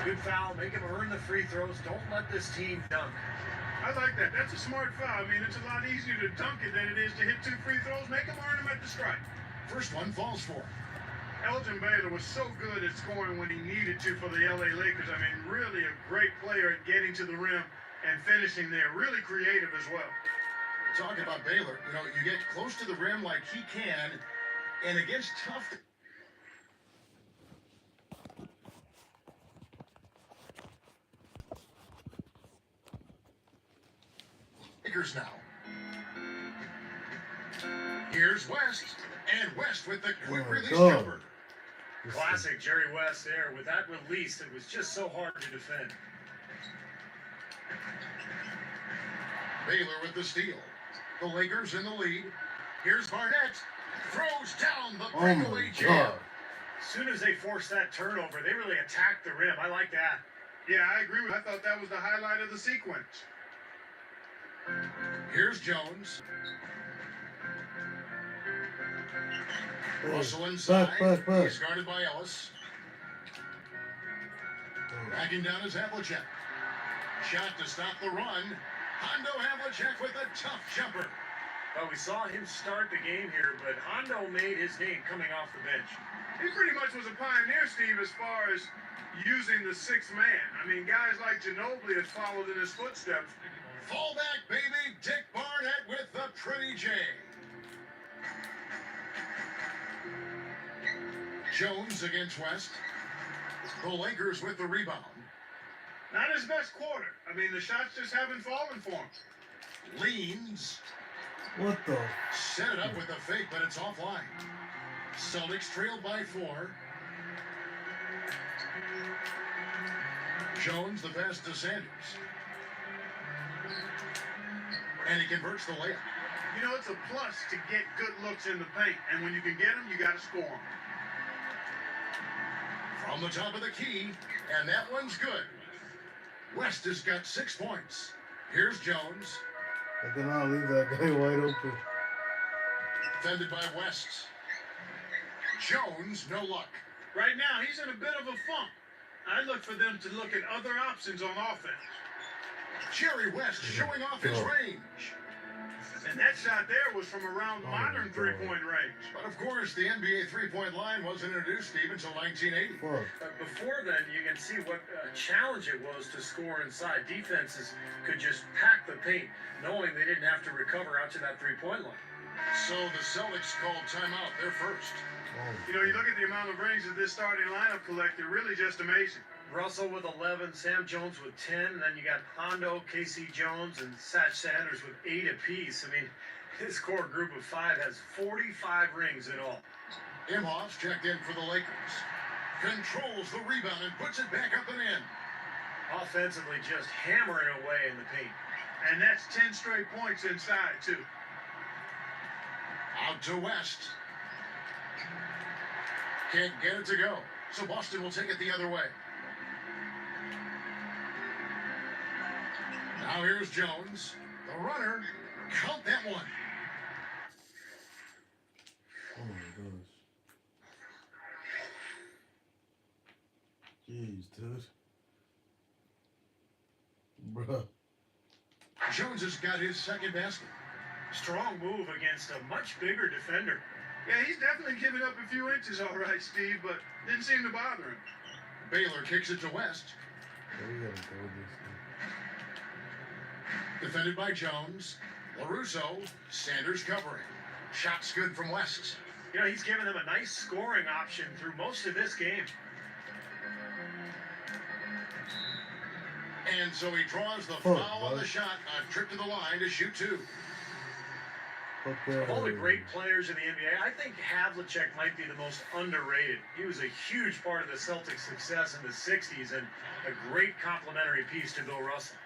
Good foul. Make him earn the free throws. Don't let this team dunk. I like that. That's a smart foul. I mean, it's a lot easier to dunk it than it is to hit 2 free throws. Make him earn them at the stripe. First one falls for him. Elgin Baylor was so good at scoring when he needed to for the LA Lakers. I mean, really a great player at getting to the rim and finishing there. Really creative as well. Talking about Baylor, you get close to the rim like he can, and against tough. Lakers now. Here's West, and West with the quick release jumper. Classic Jerry West there. With that release, it was just so hard to defend. Baylor with the steal. The Lakers in the lead. Here's Barnett. Throws down the breakaway jam. As soon as they forced that turnover, they really attacked the rim. I like that. Yeah, I agree with. I thought that was the highlight of the sequence. Here's Jones. Russell inside. He's guarded by Ellis. Backing down is Havlicek. Shot to stop the run. Hondo Havlicek with a tough jumper. Well, we saw him start the game here, but Hondo made his name coming off the bench. He pretty much was a pioneer, Steve, as far as using the sixth man. I mean, guys like Ginobili have followed in his footsteps. Fallback, baby. Dick Barnett with the pretty J. Jones against West. The Lakers with the rebound. Not his best quarter. I mean, the shots just haven't fallen for him. Leans. What the? Set it up with a fake, but it's offline. Celtics trailed by 4. Jones the pass to Sanders. And he converts the layup. You know, it's a plus to get good looks in the paint. And when you can get them, you got to score them. From the top of the key, and that one's good. West has got 6 points. Here's Jones. I cannot leave that guy wide open. Defended by West. Jones, no luck. Right now, he's in a bit of a funk. I look for them to look at other options on offense. Jerry West showing off his range. And that shot there was from around modern three-point range. But of course, the NBA three-point line wasn't introduced, Steve, until 1980. Before then, you can see what a challenge it was to score inside. Defenses could just pack the paint, knowing they didn't have to recover out to that three-point line. So the Celtics called timeout. They're first. You know, you look at the amount of rings that this starting lineup collected, really just amazing. Russell with 11, Sam Jones with 10, and then you got Hondo, Casey Jones, and Satch Sanders with 8 apiece. I mean, his core group of 5 has 45 rings in all. Imhoff's checked in for the Lakers. Controls the rebound and puts it back up and in. Offensively, just hammering away in the paint. And that's 10 straight points inside, too. Out to West. Can't get it to go. So Boston will take it the other way. Now here's Jones. The runner. Count that one. Oh my gosh. Jeez, dude. Bruh. Jones has got his second basket. Strong move against a much bigger defender. Yeah, he's definitely given up a few inches, all right, Steve, but didn't seem to bother him. Baylor kicks it to West. We gotta go with this thing. Defended by Jones. LaRusso. Sanders covering. Shots good from West. You know, he's given them a nice scoring option through most of this game. And so he draws the foul on the shot. A trip to the line to shoot 2. Of all the great players in the NBA, I think Havlicek might be the most underrated. He was a huge part of the Celtics' success in the 60s and a great complementary piece to Bill Russell.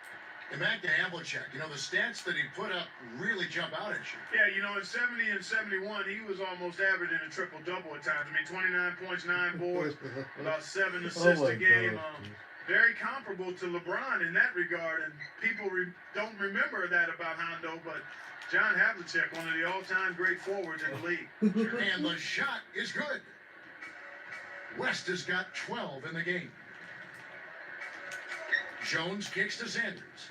And back to Havlicek, the stats that he put up really jump out at you. Yeah, in 70 and 71, he was almost averaging a triple-double at times. I mean, 29 points, 9 boards, about 7 assists a game. Very comparable to LeBron in that regard, and people don't remember that about Hondo, but John Havlicek, one of the all-time great forwards in the league. And the shot is good. West has got 12 in the game. Jones kicks to Sanders.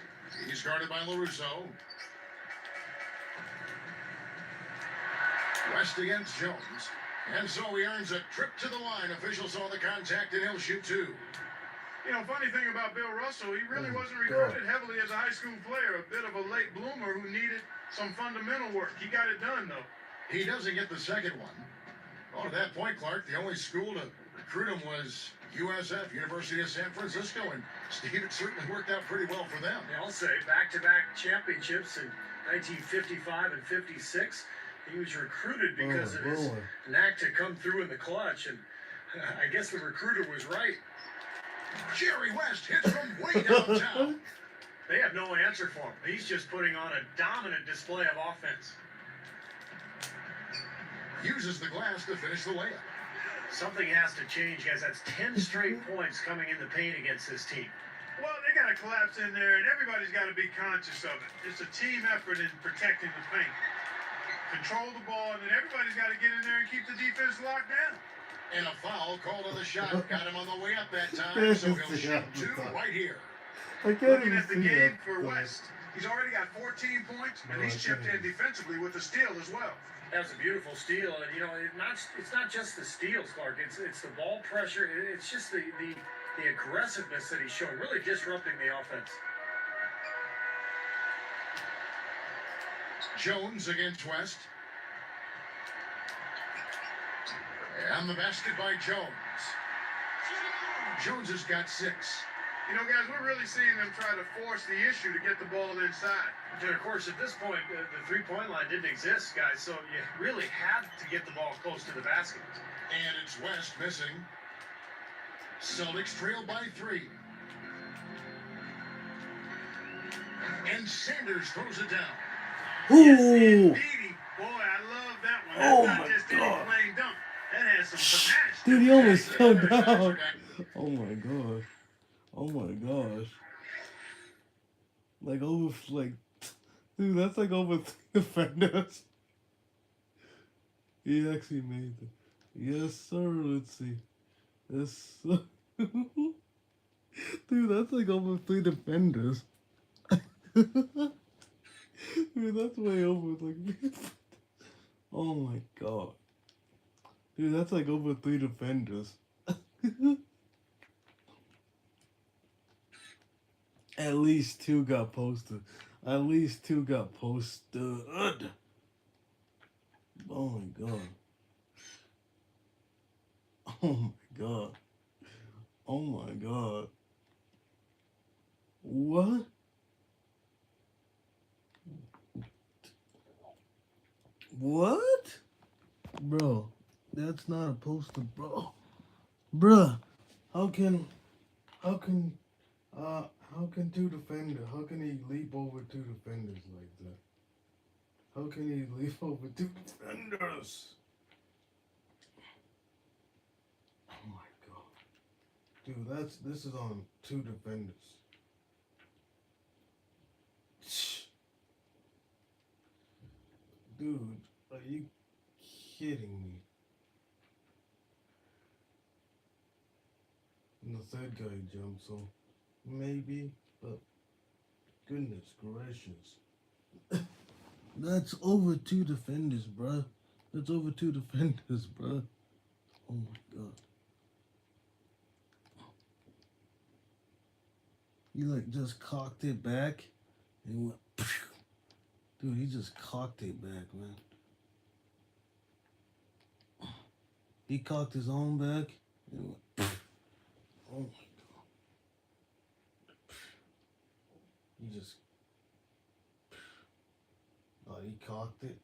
He's guarded by LaRusso. West against Jones. And so he earns a trip to the line. Officials saw the contact and he'll shoot two. You know, funny thing about Bill Russell, he really Oh, wasn't God. recruited heavily as a high school player. A bit of a late bloomer who needed some fundamental work. He got it done, though. He doesn't get the second one. Well, at that point, Clark, the only school to recruit him was USF, University of San Francisco, and Steve, it certainly worked out pretty well for them. Yeah, I'll say back-to-back championships in 1955 and 56. He was recruited because of his Boy. knack to come through in the clutch, and I guess the recruiter was right. Jerry West hits from way downtown. They have no answer for him. He's just putting on a dominant display of offense. Uses the glass to finish the layup. Something has to change, guys. That's 10 straight points coming in the paint against this team. Well, they got to collapse in there, and everybody's got to be conscious of it. It's a team effort in protecting the paint. Control the ball, and then everybody's got to get in there and keep the defense locked down. And a foul called on the shot. Got him on the way up that time, so he'll shoot two right here. I can't Looking even at the see game that. for West, he's already got 14 points, and No, he's I chipped in can't. defensively with a steal as well. That was a beautiful steal, and it's not just the steals, Clark. It's the ball pressure. It's just the aggressiveness that he's shown, really disrupting the offense. Jones against West. And the basket by Jones. Jones has got 6. You know, guys, we're really seeing them try to force the issue to get the ball inside. And of course, at this point, the three-point line didn't exist, guys, so you really had to get the ball close to the basket. And it's West missing. Celtics trail by 3. And Sanders throws it down. Yes, Ooh! indeedy. Boy, I love that one. That's Oh not my just any God. plain dunk. That has some panache. Dude, he almost fell Other guys are down. back. Oh my gosh. Oh my gosh. Dude, that's like over 3 defenders. He actually made it. Yes, sir. Let's see. Yes, sir. Dude, that's like over 3 defenders. Dude, that's way over. Oh my god. Dude, that's like over 3 defenders. At least 2 got posted. At least 2 got posted. Oh my god. Oh my god. Oh my god. What? What? Bro, that's not a poster, bro. Bruh, how can 2 defenders, how can he leap over 2 defenders like that? How can he leap over 2 defenders? Oh my god. Dude, this is on 2 defenders. Dude, are you kidding me? And the third guy jumped, so maybe, but goodness gracious. That's over 2 defenders, bruh. That's over 2 defenders, bruh. Oh my god. He like just cocked it back and went. Dude, he just cocked it back, man. He cocked his own back and went. Oh my god. He just. Oh, he cocked it.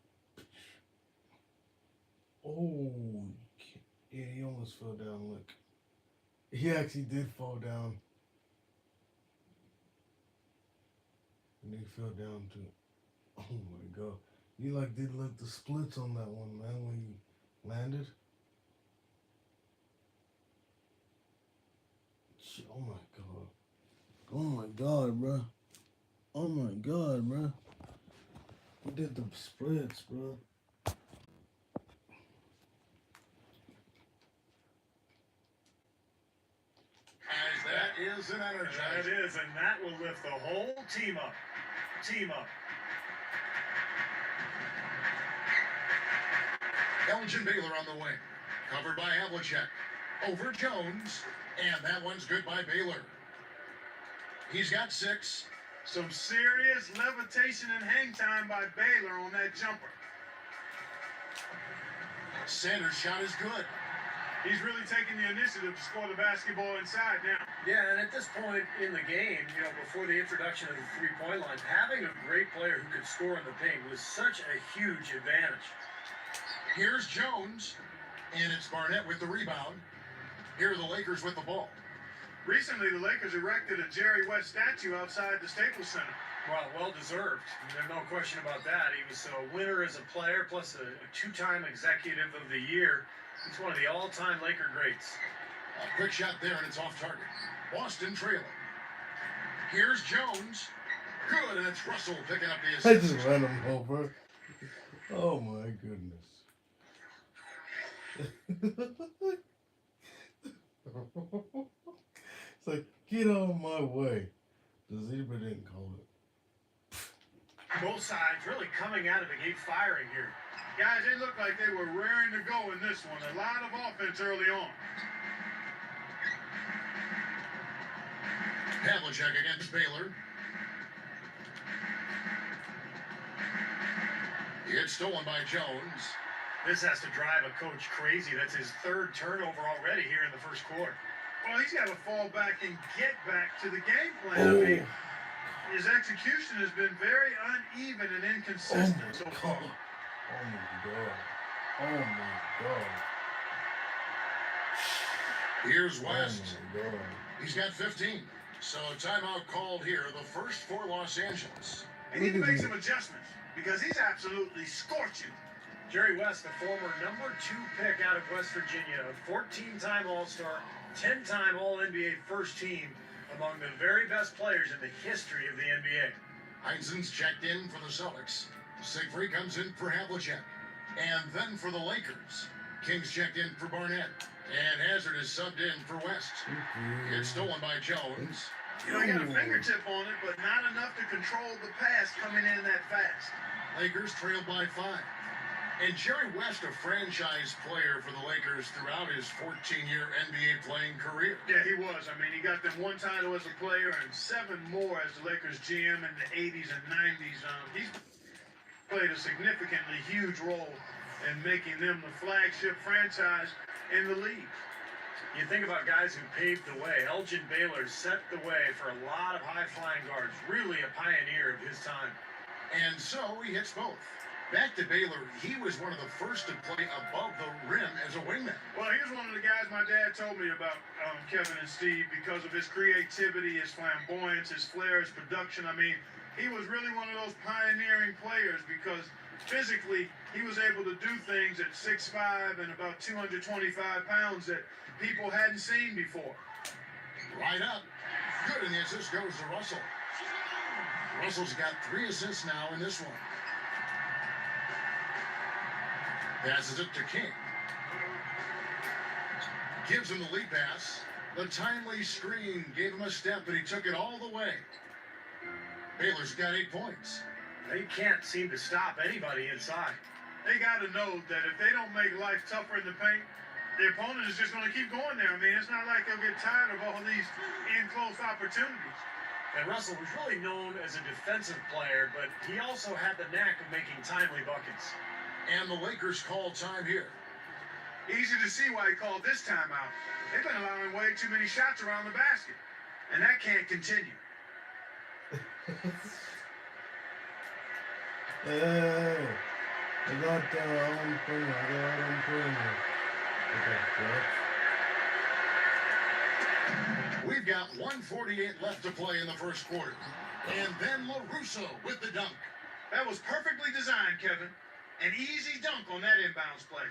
Oh, yeah, he almost fell down. Look. He actually did fall down. And he fell down too. Oh my god. He like did like the splits on that one, man, when he landed. Oh my god. Oh my god, bro. Oh my god, bro. He did the splits, bro. As that is an That energizer. is, and that will lift the whole team up. Team up. Elgin Baylor on the wing. Covered by Havlicek. Over Jones. And that one's good by Baylor. He's got 6. Some serious levitation and hang time by Baylor on that jumper. Sanders' shot is good. He's really taking the initiative to score the basketball inside now. Yeah, and at this point in the game, before the introduction of the three-point line, having a great player who could score in the paint was such a huge advantage. Here's Jones. And it's Barnett with the rebound. Here are the Lakers with the ball. Recently, the Lakers erected a Jerry West statue outside the Staples Center. Well deserved. There's no question about that. He was a winner as a player, plus a two-time executive of the year. He's one of the all-time Laker greats. A quick shot there, and it's off target. Boston trailing. Here's Jones. Good, and it's Russell picking up the I assist. just ran him over. Oh my goodness. It's like, get out of my way. The zebra didn't call it. Both sides really coming out of the gate firing here. Guys, they looked like they were raring to go in this one. A lot of offense early on. Havlicek against Baylor. It's stolen by Jones. This has to drive a coach crazy. That's his third turnover already here in the first quarter. Well, he's got to fall back and get back to the game plan. I mean, his execution has been very uneven and inconsistent so far. Oh my god. Oh my god. Here's West. Oh my god. He's got 15. So timeout called here, the first for Los Angeles. They need to make some adjustments because he's absolutely scorching. Jerry West, the former number 2 pick out of West Virginia, a 14-time All-Star, 10-time All-NBA first team, among the very best players in the history of the NBA. Heinzen's checked in for the Celtics. Siegfried comes in for Havlicek. And then for the Lakers, Kings checked in for Barnett. And Hazard is subbed in for West. It's stolen by Jones. He got a fingertip on it, but not enough to control the pass coming in that fast. Lakers trailed by 5. And Jerry West, a franchise player for the Lakers throughout his 14-year NBA playing career. Yeah, he was. I mean, he got them 1 title as a player and 7 more as the Lakers GM in the 80s and 90s. He's played a significantly huge role in making them the flagship franchise in the league. You think about guys who paved the way. Elgin Baylor set the way for a lot of high-flying guards. Really a pioneer of his time. And so he hits both. Back to Baylor, he was one of the first to play above the rim as a wingman. Well, here's one of the guys my dad told me about, Kevin and Steve, because of his creativity, his flamboyance, his flair, his production. I mean, he was really one of those pioneering players because physically he was able to do things at 6'5" and about 225 pounds that people hadn't seen before. Right up. Good, and the assist goes to Russell. Russell's got 3 assists now in this one. Passes it to King. Gives him the lead pass. The timely screen gave him a step, but he took it all the way. Baylor's got 8 points. They can't seem to stop anybody inside. They got to know that if they don't make life tougher in the paint, the opponent is just going to keep going there. I mean, it's not like they'll get tired of all these in-close opportunities. And Russell was really known as a defensive player, but he also had the knack of making timely buckets. And the Lakers call time here. Easy to see why he called this timeout. They've been allowing way too many shots around the basket, and that can't continue. Hey, I got Alan Pringle. We've got 1:48 left to play in the first quarter. And then LaRusso with the dunk. That was perfectly designed, Kevin. An easy dunk on that inbounds play.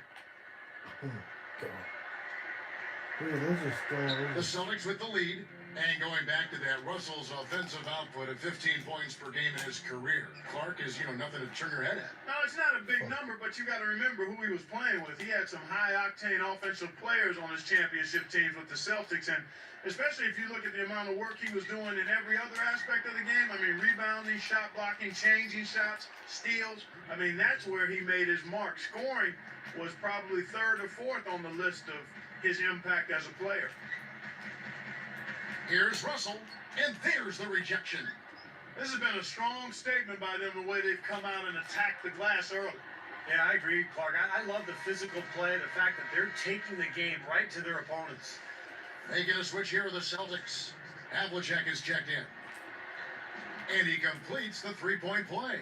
Oh my god. Dude, those are The still. Celtics with the lead. And going back to that, Russell's offensive output of 15 points per game in his career. Clark is, nothing to turn your head at. No, it's not a big number, but you got to remember who he was playing with. He had some high-octane offensive players on his championship teams with the Celtics, and especially if you look at the amount of work he was doing in every other aspect of the game. I mean, rebounding, shot blocking, changing shots, steals. I mean, that's where he made his mark. Scoring was probably third or fourth on the list of his impact as a player. Here's Russell, and there's the rejection. This has been a strong statement by them, the way they've come out and attacked the glass early. Yeah, I agree, Clark. I love the physical play, the fact that they're taking the game right to their opponents. Making a switch here with the Celtics. Havlicek is checked in. And he completes the three-point play.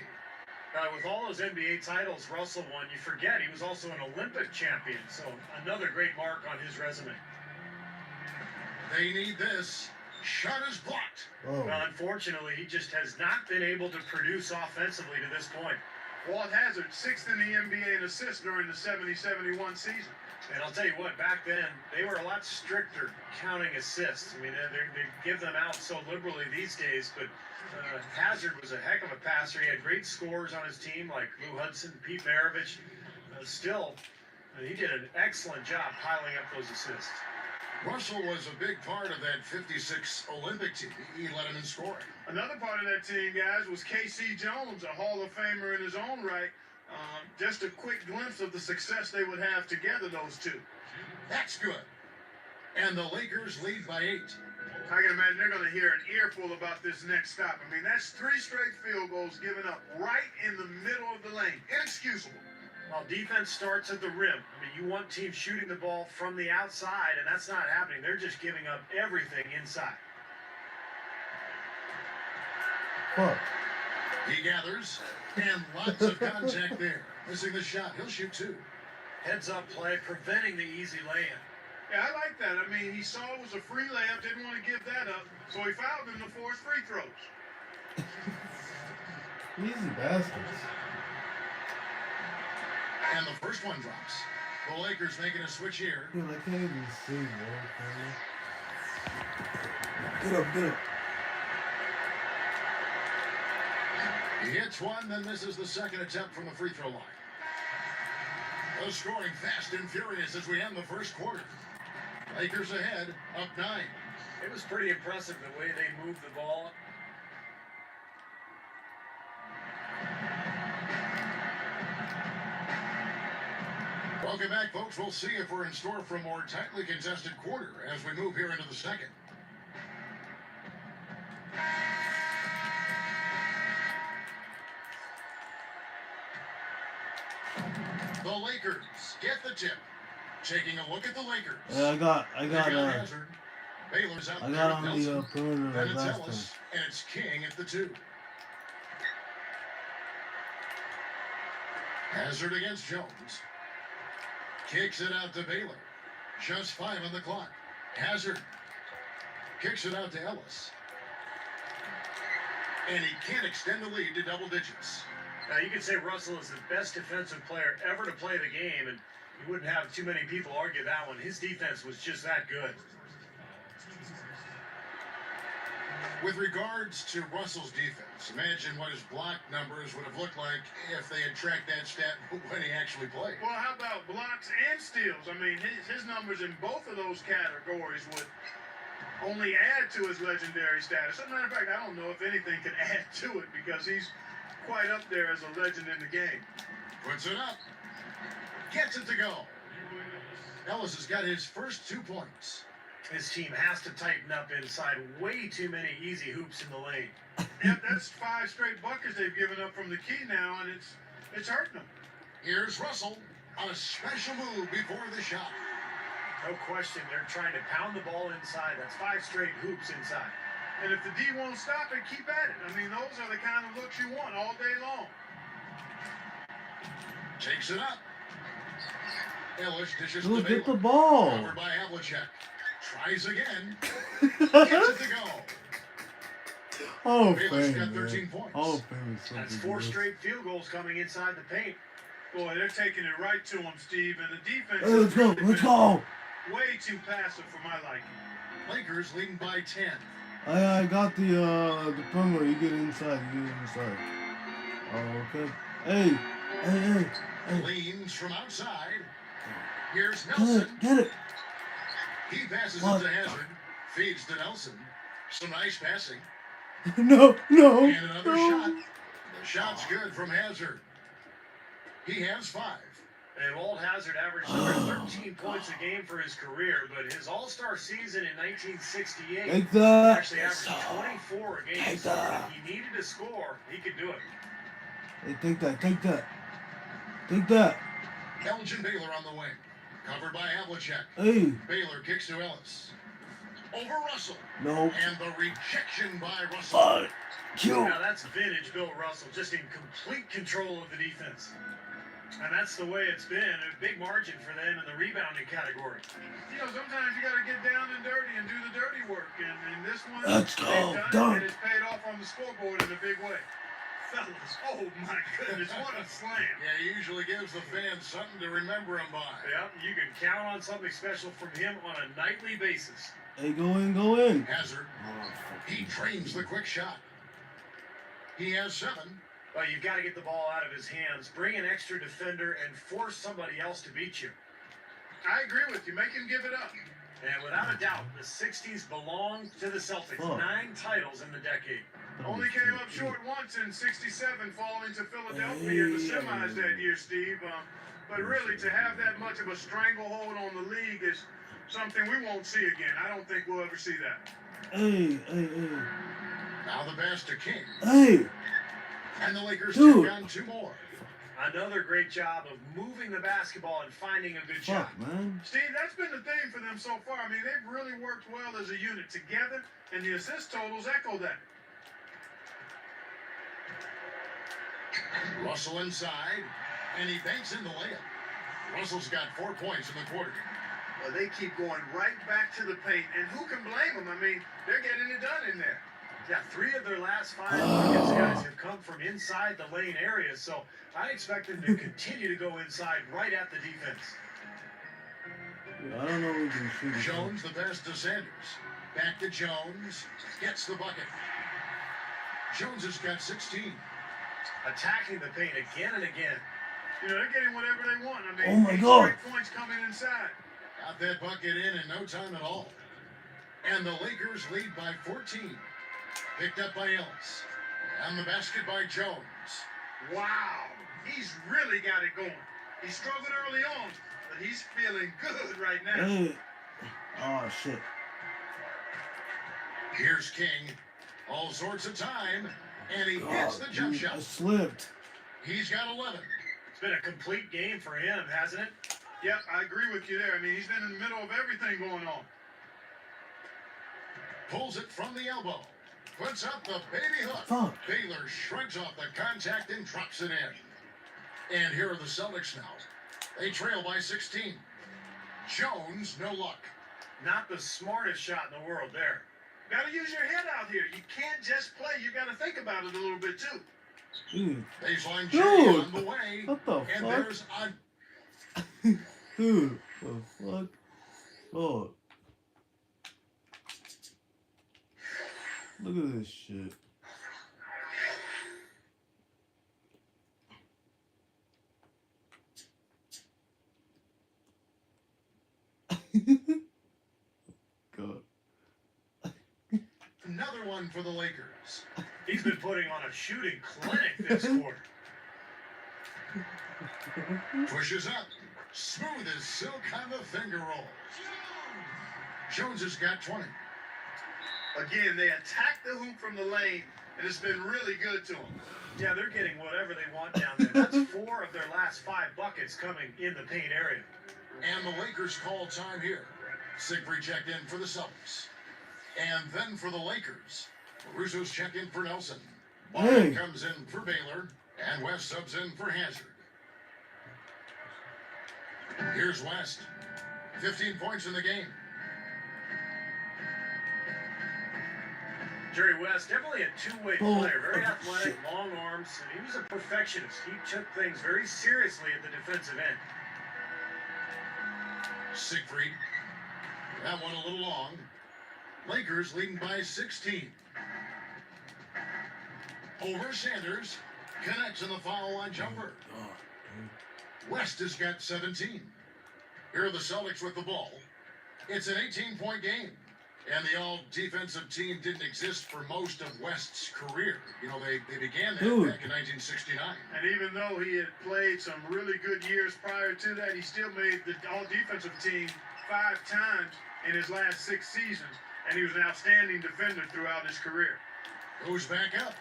With all those NBA titles Russell won, you forget he was also an Olympic champion. So another great mark on his resume. They need this. Shot is blocked. Oh, Unfortunately, he just has not been able to produce offensively to this point. Walt Hazzard, sixth in the NBA in assists during the 70-71 season. And I'll tell you what, back then, they were a lot stricter counting assists. I mean, they give them out so liberally these days, but Hazard was a heck of a passer. He had great scorers on his team, like Lou Hudson, Pete Maravich. He did an excellent job piling up those assists. Russell was a big part of that 56 Olympic team. He led him in scoring. Another part of that team, guys, was K.C. Jones, a Hall of Famer in his own right. Just a quick glimpse of the success they would have together, those two. That's good. And the Lakers lead by 8. I can imagine they're going to hear an earful about this next stop. I mean, that's 3 straight field goals given up right in the middle of the lane. Inexcusable. Well, defense starts at the rim. I mean, you want teams shooting the ball from the outside, and that's not happening. They're just giving up everything inside. fuck. He gathers, and lots of contact there. Missing the shot. He'll shoot 2. Heads-up play, preventing the easy lay-in. Yeah, I like that. I mean, he saw it was a free layup, didn't want to give that up, so he fouled him to force free throws. Easy bastards. And the first one drops. The Lakers making a switch here. Dude, I can't even see, bro. Get up, get up. He hits one, then misses the second attempt from the free throw line. The scoring fast and furious as we end the first quarter. Lakers ahead, up 9. It was pretty impressive the way they moved the ball. Welcome back, folks. We'll see if we're in store for a more tightly contested quarter as we move here into the second. The Lakers get the tip. Taking a look at the Lakers. I got Hazard. Baylor's out I there got with on the Nelson. perimeter Then like it's last time. Ellis, and it's King at the 2. Hazard against Jones. Kicks it out to Baylor. Just 5 on the clock. Hazard kicks it out to Ellis. And he can't extend the lead to double digits. Now, you could say Russell is the best defensive player ever to play the game, and you wouldn't have too many people argue that one. His defense was just that good. With regards to Russell's defense, imagine what his block numbers would have looked like if they had tracked that stat when he actually played. Well, how about blocks and steals? I mean, his numbers in both of those categories would only add to his legendary status. As a matter of fact, I don't know if anything can add to it because he's quite up there as a legend in the game. Puts it up. Gets it to go. Ellis has got his first 2 points. His team has to tighten up inside. Way too many easy hoops in the lane. Yep, that's 5 straight buckets they've given up from the key now, and it's hurting them. Here's Russell on a special move before the shot. No question, they're trying to pound the ball inside. That's 5 straight hoops inside. And if the D won't stop it, keep at it. I mean, those are the kind of looks you want all day long. Takes it up. Ellis dishes to Dude, get the Baylor. ball. Covered by Havlicek. Tries again. Gets it to go. Oh, Baylor's fame, got 13 man. points. Oh, fame is something. That's 4 straight field goals coming inside the paint. Boy, they're taking it right to him, Steve, and the defense. Hey, let's go, let's go. Way too passive for my liking. Lakers leading by 10. I got the perimeter. You get inside. You get inside. Oh, okay. Hey. Leans from outside. Here's Get Nelson. it. Get it. He passes What? it to Hazard. Feeds to Nelson. Some nice passing. No. And another shot. The shot's good from Hazard. He has 5. And Walt Hazard averaged over 13 points a game for his career, but his All-Star season in 1968 Take that. actually averaged 24 a game. Take So that. if he needed to score, he could do it. Hey, take that. Elgin Baylor on the wing. Covered by Havlicek. Hey. Baylor kicks to Ellis. Over Russell. No. And the rejection by Russell. Fuck. Kill. Now that's vintage Bill Russell, just in complete control of the defense. And that's the way it's been. A big margin for them in the rebounding category. You know, sometimes you got to get down and dirty and do the dirty work. And in this one, Let's they've go. done Done. it, and it's paid off on the scoreboard in a big way. Fellas, oh my goodness, what a slam. Yeah, he usually gives the fans something to remember him by. Yep, you can count on something special from him on a nightly basis. Hey, go in. Hazard. He trains the quick shot. He has 7. Well, you've got to get the ball out of his hands, bring an extra defender, and force somebody else to beat you. I agree with you. Make him give it up. And without a doubt, the 60s belong to the Celtics. Oh. 9 titles in the decade. Only came up short once in '67, falling to Philadelphia in the semis that year, Steve. But really, to have that much of a stranglehold on the league is something we won't see again. I don't think we'll ever see that. Hey. Now the pass to King. Hey. And the Lakers Dude. take on 2 more. Another great job of moving the basketball and finding a good shot. Fuck, man. Steve, that's been the theme for them so far. I mean, they've really worked well as a unit together, and the assist totals echo that. Russell inside. And he banks in the layup. Russell's got 4 points in the quarter. Well, they keep going right back to the paint, and who can blame them? I mean, they're getting it done in there. Yeah, 3 of their last 5 buckets, guys, have come from inside the lane area, so I expect them to continue to go inside right at the defense. Yeah, I don't know who can shoot it. Jones, the pass to Sanders. Back to Jones. Gets the bucket. Jones has got 16. Attacking the paint again and again. You know, they're getting whatever they want. I mean, Oh my 8 God. straight points coming inside. Got that bucket in no time at all. And the Lakers lead by 14. Picked up by Ellis. And the basket by Jones. Wow, he's really got it going. He struggled early on, but he's feeling good right now. Hey. Oh, shit. Here's King. All sorts of time. And he hits the jump dude, shot. I slipped. He's got 11. It's been a complete game for him, hasn't it? Yep, I agree with you there. I mean, he's been in the middle of everything going on. Pulls it from the elbow. Puts up the baby hook. Fuck. Baylor shrugs off the contact and drops it in. And here are the Celtics now. They trail by 16. Jones, no luck. Not the smartest shot in the world there. Got to use your head out here. You can't just play. You got to think about it a little bit too. Dude. Baseline Dude. J on the way. What the And fuck? there's a Dude. The fuck? Oh. Look at this shit. God. another one for the Lakers. He's been putting on a shooting clinic this quarter. Pushes up. Smooth as silk on the finger roll. Jones has got 20. Again, they attack the hoop from the lane, and it's been really good to them. Yeah, they're getting whatever they want down there. That's 4 of their last 5 buckets coming in the paint area. And the Lakers call time here. Siegfried checked in for the Celtics. And then for the Lakers, Russo's checked in for Nelson. Hey. Barnett comes in for Baylor. And West subs in for Hazard. Here's West. 15 points in the game. Jerry West, definitely a two-way Oh, player. Very oh, athletic, shit. long arms, and he was a perfectionist. He took things very seriously at the defensive end. Siegfried That one a little long. Lakers leading by 16. Over Sanders. Connects in the foul line jumper. Oh, dude. West has got 17. Here are the Celtics with the ball. It's an 18-point game. And the all-defensive team didn't exist for most of West's career. You know, they began that Dude. back in 1969. And even though he had played some really good years prior to that, he still made the all-defensive team 5 times in his last 6 seasons. And he was an outstanding defender throughout his career. Goes back up.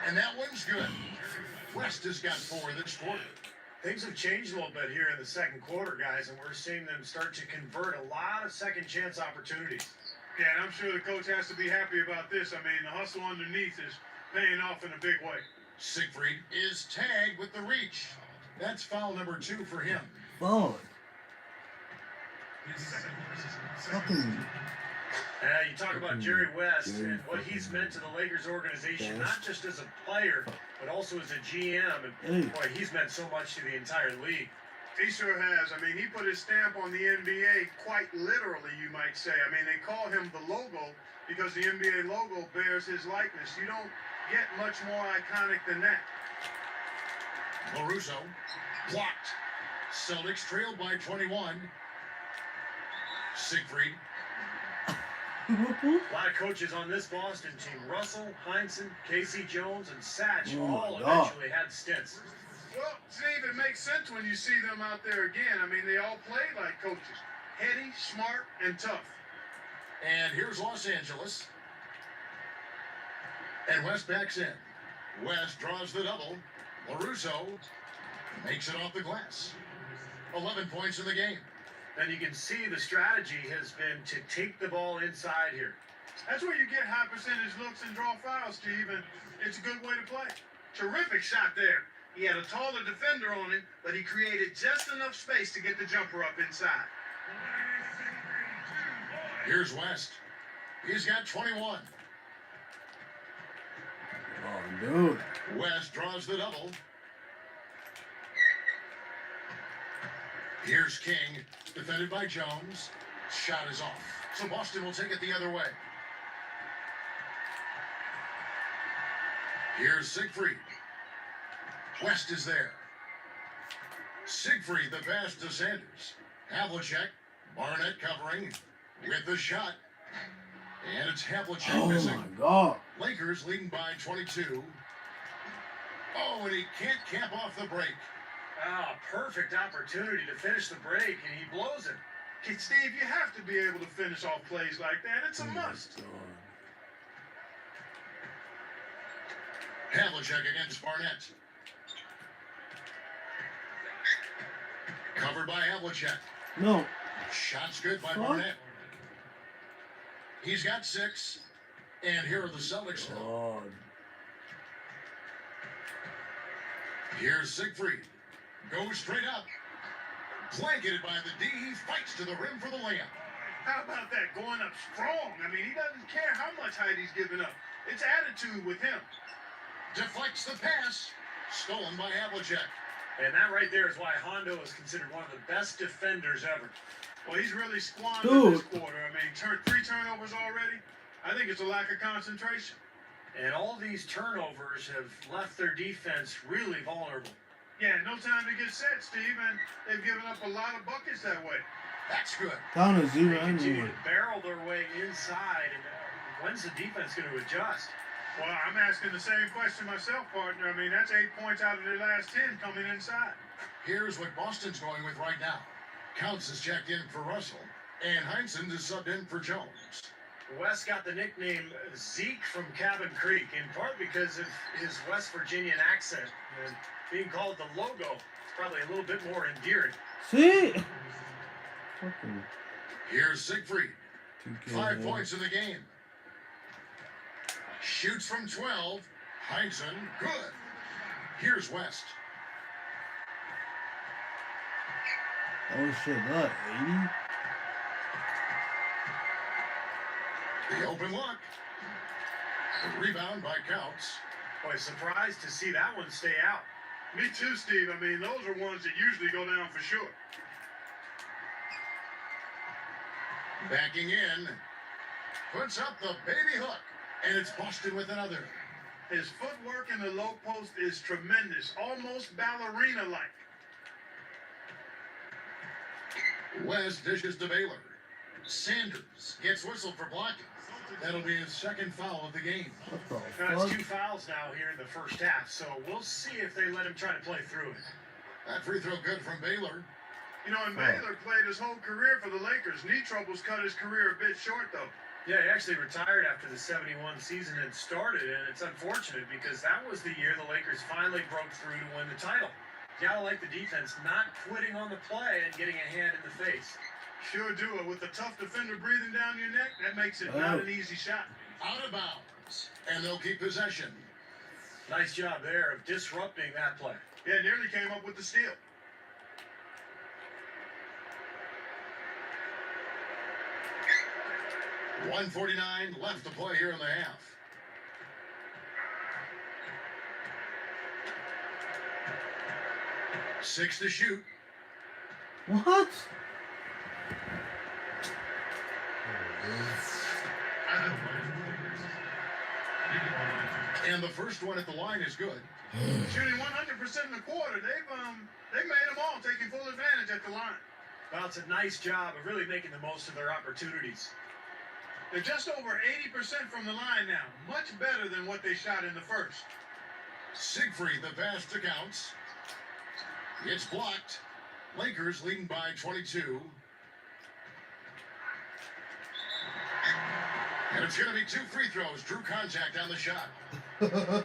And that one's good. West has got 4 this quarter. Things have changed a little bit here in the second quarter, guys, and we're seeing them start to convert a lot of second chance opportunities. Yeah, and I'm sure the coach has to be happy about this. I mean, the hustle underneath is paying off in a big way. Siegfried is tagged with the reach. That's foul number 2 for him. Fuck. Fucking. You talk about Jerry West and what he's meant to the Lakers organization, not just as a player, but also as a GM. And boy, he's meant so much to the entire league. He sure has. I mean, he put his stamp on the NBA quite literally, you might say. I mean, they call him the logo because the NBA logo bears his likeness. You don't get much more iconic than that. LaRusso blocked. Celtics trailed by 21. Siegfried. A lot of coaches on this Boston team. Russell, Heinsohn, Casey Jones, and Satch all eventually had stints. Well, Steve, it makes sense when you see them out there again. I mean, they all play like coaches. Heady, smart, and tough. And here's Los Angeles. And West backs in. West draws the double. LaRusso makes it off the glass. 11 points in the game. And you can see the strategy has been to take the ball inside here. That's where you get high percentage looks and draw fouls, Steve, and it's a good way to play. Terrific shot there. He had a taller defender on him, but he created just enough space to get the jumper up inside. Here's West. He's got 21. Oh, dude. West draws the double. Here's King, defended by Jones. Shot is off. So Boston will take it the other way. Here's Siegfried. West is there. Siegfried, the pass to Sanders. Havlicek, Barnett covering with the shot. And it's Havlicek Oh missing. my god. Lakers leading by 22. Oh, and he can't cap off the break. Perfect opportunity to finish the break, and he blows it. Okay, Steve, you have to be able to finish off plays like that. It's a must. Havlicek against Barnett. Covered by Havlicek. No. Shot's good by What? Barnett. He's got 6. And here are the Celtics now. God. Here's Siegfried. Goes straight up. Blanketed by the D. He fights to the rim for the layup. How about that? Going up strong. I mean, he doesn't care how much height he's giving up. It's attitude with him. Deflects the pass. Stolen by Havlicek. And that right there is why Hondo is considered one of the best defenders ever. Well, he's really squandered this Dude. quarter. I mean, 3 turnovers already. I think it's a lack of concentration. And all these turnovers have left their defense really vulnerable. Yeah, no time to get set, Steve, and they've given up a lot of buckets that way. That's good. Down to They 0 continue anyway. to barrel their way inside, and when's the defense going to adjust? Well, I'm asking the same question myself, partner. I mean, that's 8 points out of their last 10 coming inside. Here's what Boston's going with right now. Counts is checked in for Russell. And Heinsohn is subbed in for Jones. West got the nickname Zeke from Cabin Creek, in part because of his West Virginian accent. And being called the logo is probably a little bit more endearing. See? Fucking Here's Siegfried. 2K. 5 points in the game. Shoots from 12. Heinsohn, good. Here's West. Oh shit, that 80? The open look. The rebound by Counts. Boy, surprised to see that one stay out. Me too, Steve. I mean, those are ones that usually go down for sure. Backing in. Puts up the baby hook. And it's busted with another. His footwork in the low post is tremendous, almost ballerina-like. West dishes to Baylor. Sanders gets whistled for blocking. That'll be his second foul of the game. What the Now, it's fuck? 2 fouls now here in the first half, so we'll see if they let him try to play through it. That free throw good from Baylor. You know, and Oh. Baylor played his whole career for the Lakers. Knee troubles cut his career a bit short, though. Yeah, he actually retired after the 71 season had started, and it's unfortunate because that was the year the Lakers finally broke through to win the title. You gotta like the defense not quitting on the play and getting a hand in the face. Sure do it. With a tough defender breathing down your neck, that makes it not Oh. an easy shot. Out of bounds. And they'll keep possession. Nice job there of disrupting that play. Yeah, nearly came up with the steal. .149 left to play here in the half. Six to shoot. What? And the first one at the line is good. Shooting 100% in the quarter. They made them all, taking full advantage at the line. Well, it's a nice job of really making the most of their opportunities. They're just over 80% from the line now. Much better than what they shot in the first. Siegfried, the pass to Counts. It's blocked. Lakers leading by 22. And it's going to be 2 free throws. Drew contact on the shot. You know,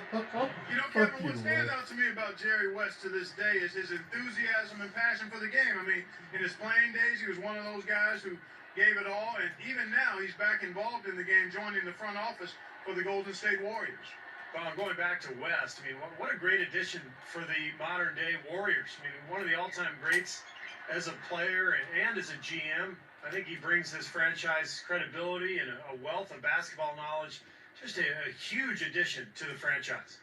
Fuck Kevin, you, what stands man. out to me about Jerry West to this day is his enthusiasm and passion for the game. I mean, in his playing days, he was one of those guys who gave it all, and even now, he's back involved in the game, joining the front office for the Golden State Warriors. Well, going back to West, I mean, what a great addition for the modern day Warriors. I mean, one of the all-time greats as a player and as a GM. I think he brings this franchise credibility and a wealth of basketball knowledge. Just a huge addition to the franchise.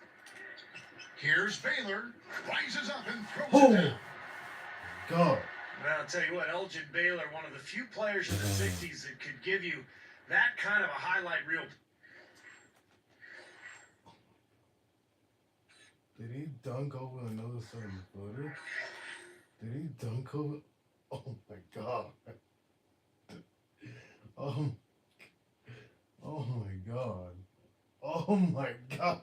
Here's Baylor. Rises up and throws Oh. it down. God. Well, I'll tell you what, Elgin Baylor, one of the few players in the 60s that could give you that kind of a highlight reel. Did he dunk over another 7-footer? Did he dunk over? Oh my God. Oh, oh my God. Oh my God.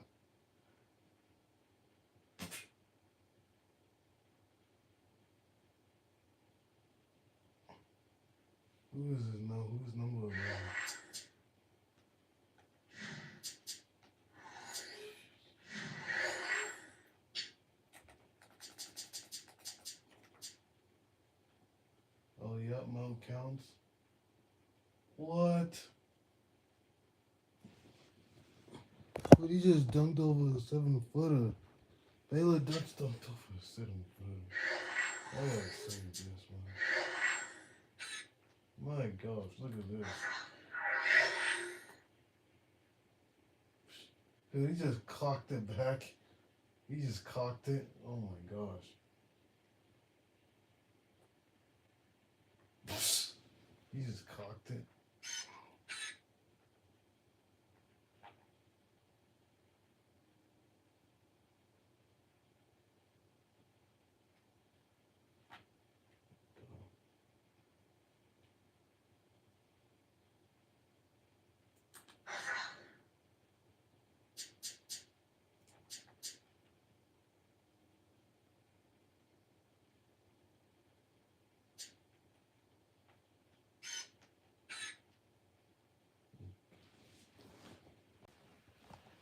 Who is this now? Whose number is that? Oh, yeah, Mel Counts. What? But he just dunked over a 7-footer. Baylor Dutch dunked over a 7-footer. I gotta save this, man. My gosh, look at this. Dude, he just cocked it back. He just cocked it. Oh my gosh. He just cocked it.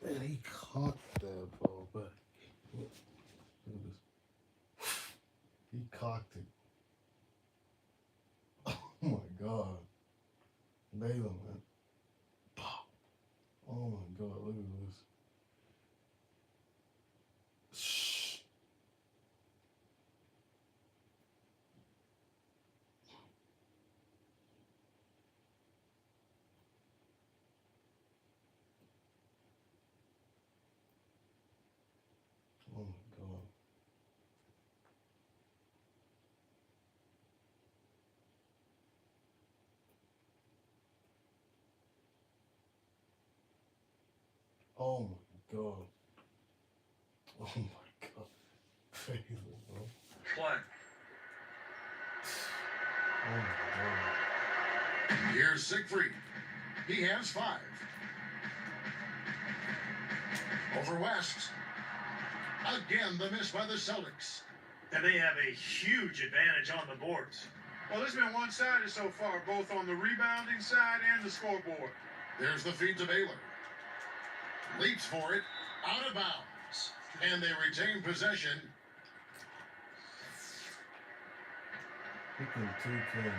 Man, he cocked that ball, but look at this. He cocked it. Oh my God. Baylor, man. Oh my God, look at this. Shh. Oh my God. Oh my god. Oh my god. Crazy, bro. Clint. Oh my god. Here's Siegfried. He has 5. Over West. Again, the miss by the Celtics. And they have a huge advantage on the boards. Well, it's been one-sided so far, both on the rebounding side and the scoreboard. There's the feed to Baylor. Leaps for it. Out of bounds. And they retain possession. Freaking 2K, man.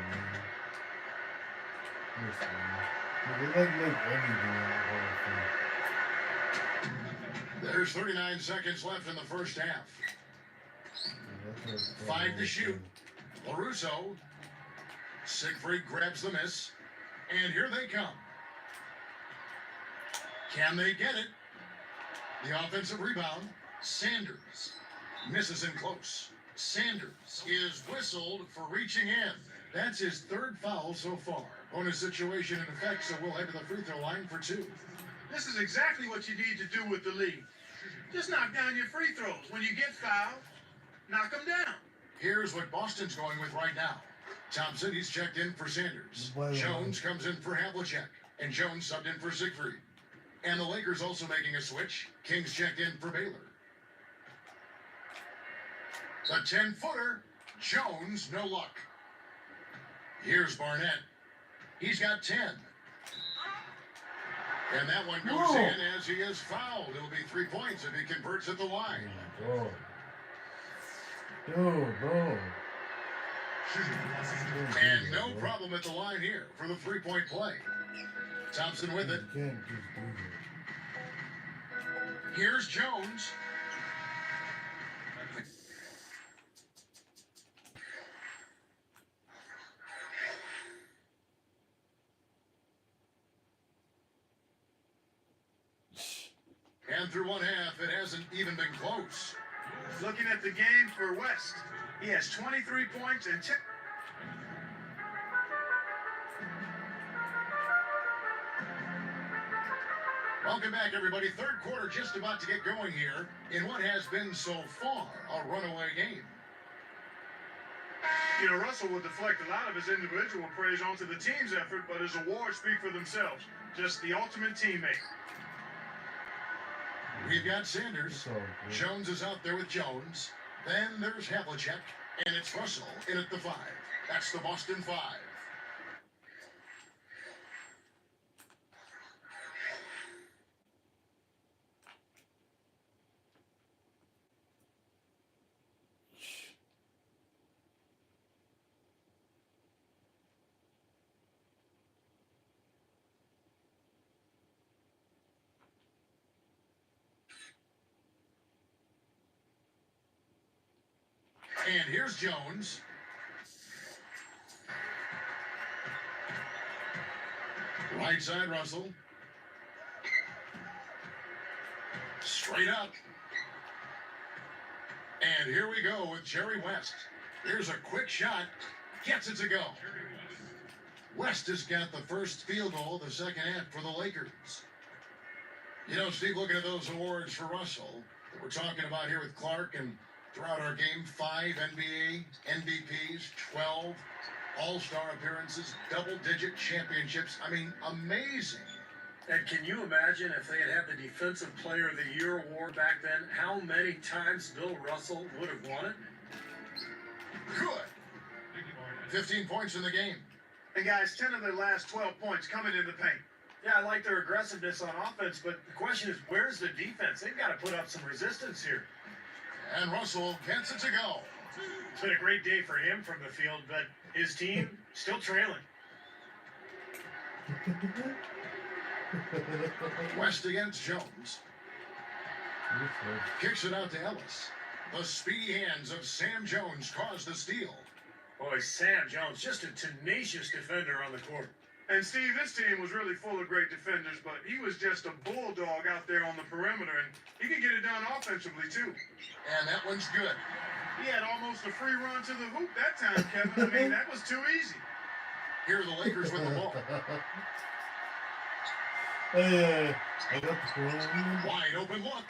This man. They like make everything in that whole thing. There's 39 seconds left in the first half. Yeah, that's 5 to shoot. LaRusso. Siegfried grabs the miss. And here they come. Can they get it? The offensive rebound. Sanders misses in close. Sanders is whistled for reaching in. That's his 3rd foul so far. Bonus situation in effect, so we'll head to the free throw line for 2. This is exactly what you need to do with the lead. Just knock down your free throws. When you get fouled, knock them down. Here's what Boston's going with right now. Thompson, he's checked in for Sanders. Wow. Jones comes in for Havlicek. And Jones subbed in for Siegfried. And the Lakers also making a switch. Kings checked in for Baylor. The 10-footer. Jones, no luck. Here's Barnett. He's got 10. And that one goes Whoa. in as he is fouled. It'll be 3 points if he converts at the line. Oh my god. Yo, bro. And no problem at the line here for the 3-point play. Thompson with it. You can't just do that. Here's Jones. And through one half, it hasn't even been close. Looking at the game for West, he has 23 points and 10. Welcome back, everybody. 3rd quarter just about to get going here in what has been so far a runaway game. You know, Russell will deflect a lot of his individual praise onto the team's effort, but his awards speak for themselves. Just the ultimate teammate. We've got Sanders. It's all good. Jones is out there with Jones. Then there's Havlicek, and it's Russell in at the 5. That's the Boston 5. And here's Jones. Right side, Russell. Straight up. And here we go with Jerry West. Here's a quick shot. Gets it to go. West has got the first field goal of the second half for the Lakers. You know, Steve, looking at those awards for Russell that we're talking about here with Clark and throughout our game, 5 NBA MVPs, 12 All-Star appearances, double-digit championships. I mean, amazing. And can you imagine if they had the Defensive Player of the Year award back then, how many times Bill Russell would have won it? Good. 15 points in the game. And guys, 10 of their last 12 points coming in the paint. Yeah, I like their aggressiveness on offense, but the question is, where's the defense? They've got to put up some resistance here. And Russell gets it to go. It's been a great day for him from the field, but his team still trailing. West against Jones. Kicks it out to Ellis. The speedy hands of Sam Jones cause the steal. Boy, Sam Jones, just a tenacious defender on the court. And Steve, this team was really full of great defenders, but he was just a bulldog out there on the perimeter, and he could get it done offensively, too. And that one's good. He had almost a free run to the hoop that time, Kevin. I mean, that was too easy. Here are the Lakers with the ball. Hey, I got the corner. Wide open look.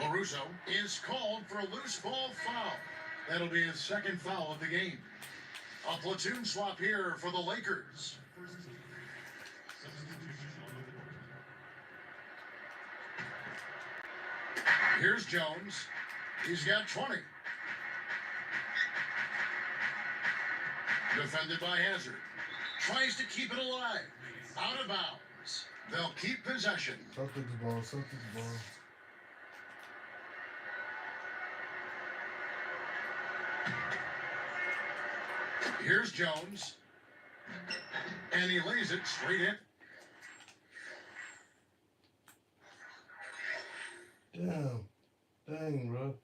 LaRusso is called for a loose ball foul. That'll be his second foul of the game. A platoon swap here for the Lakers. Here's Jones. He's got 20. Defended by Hazard. Tries to keep it alive. Out of bounds. They'll keep possession. Celtics ball, Celtics ball. Here's Jones. And he lays it straight in. Damn. Dang, bro.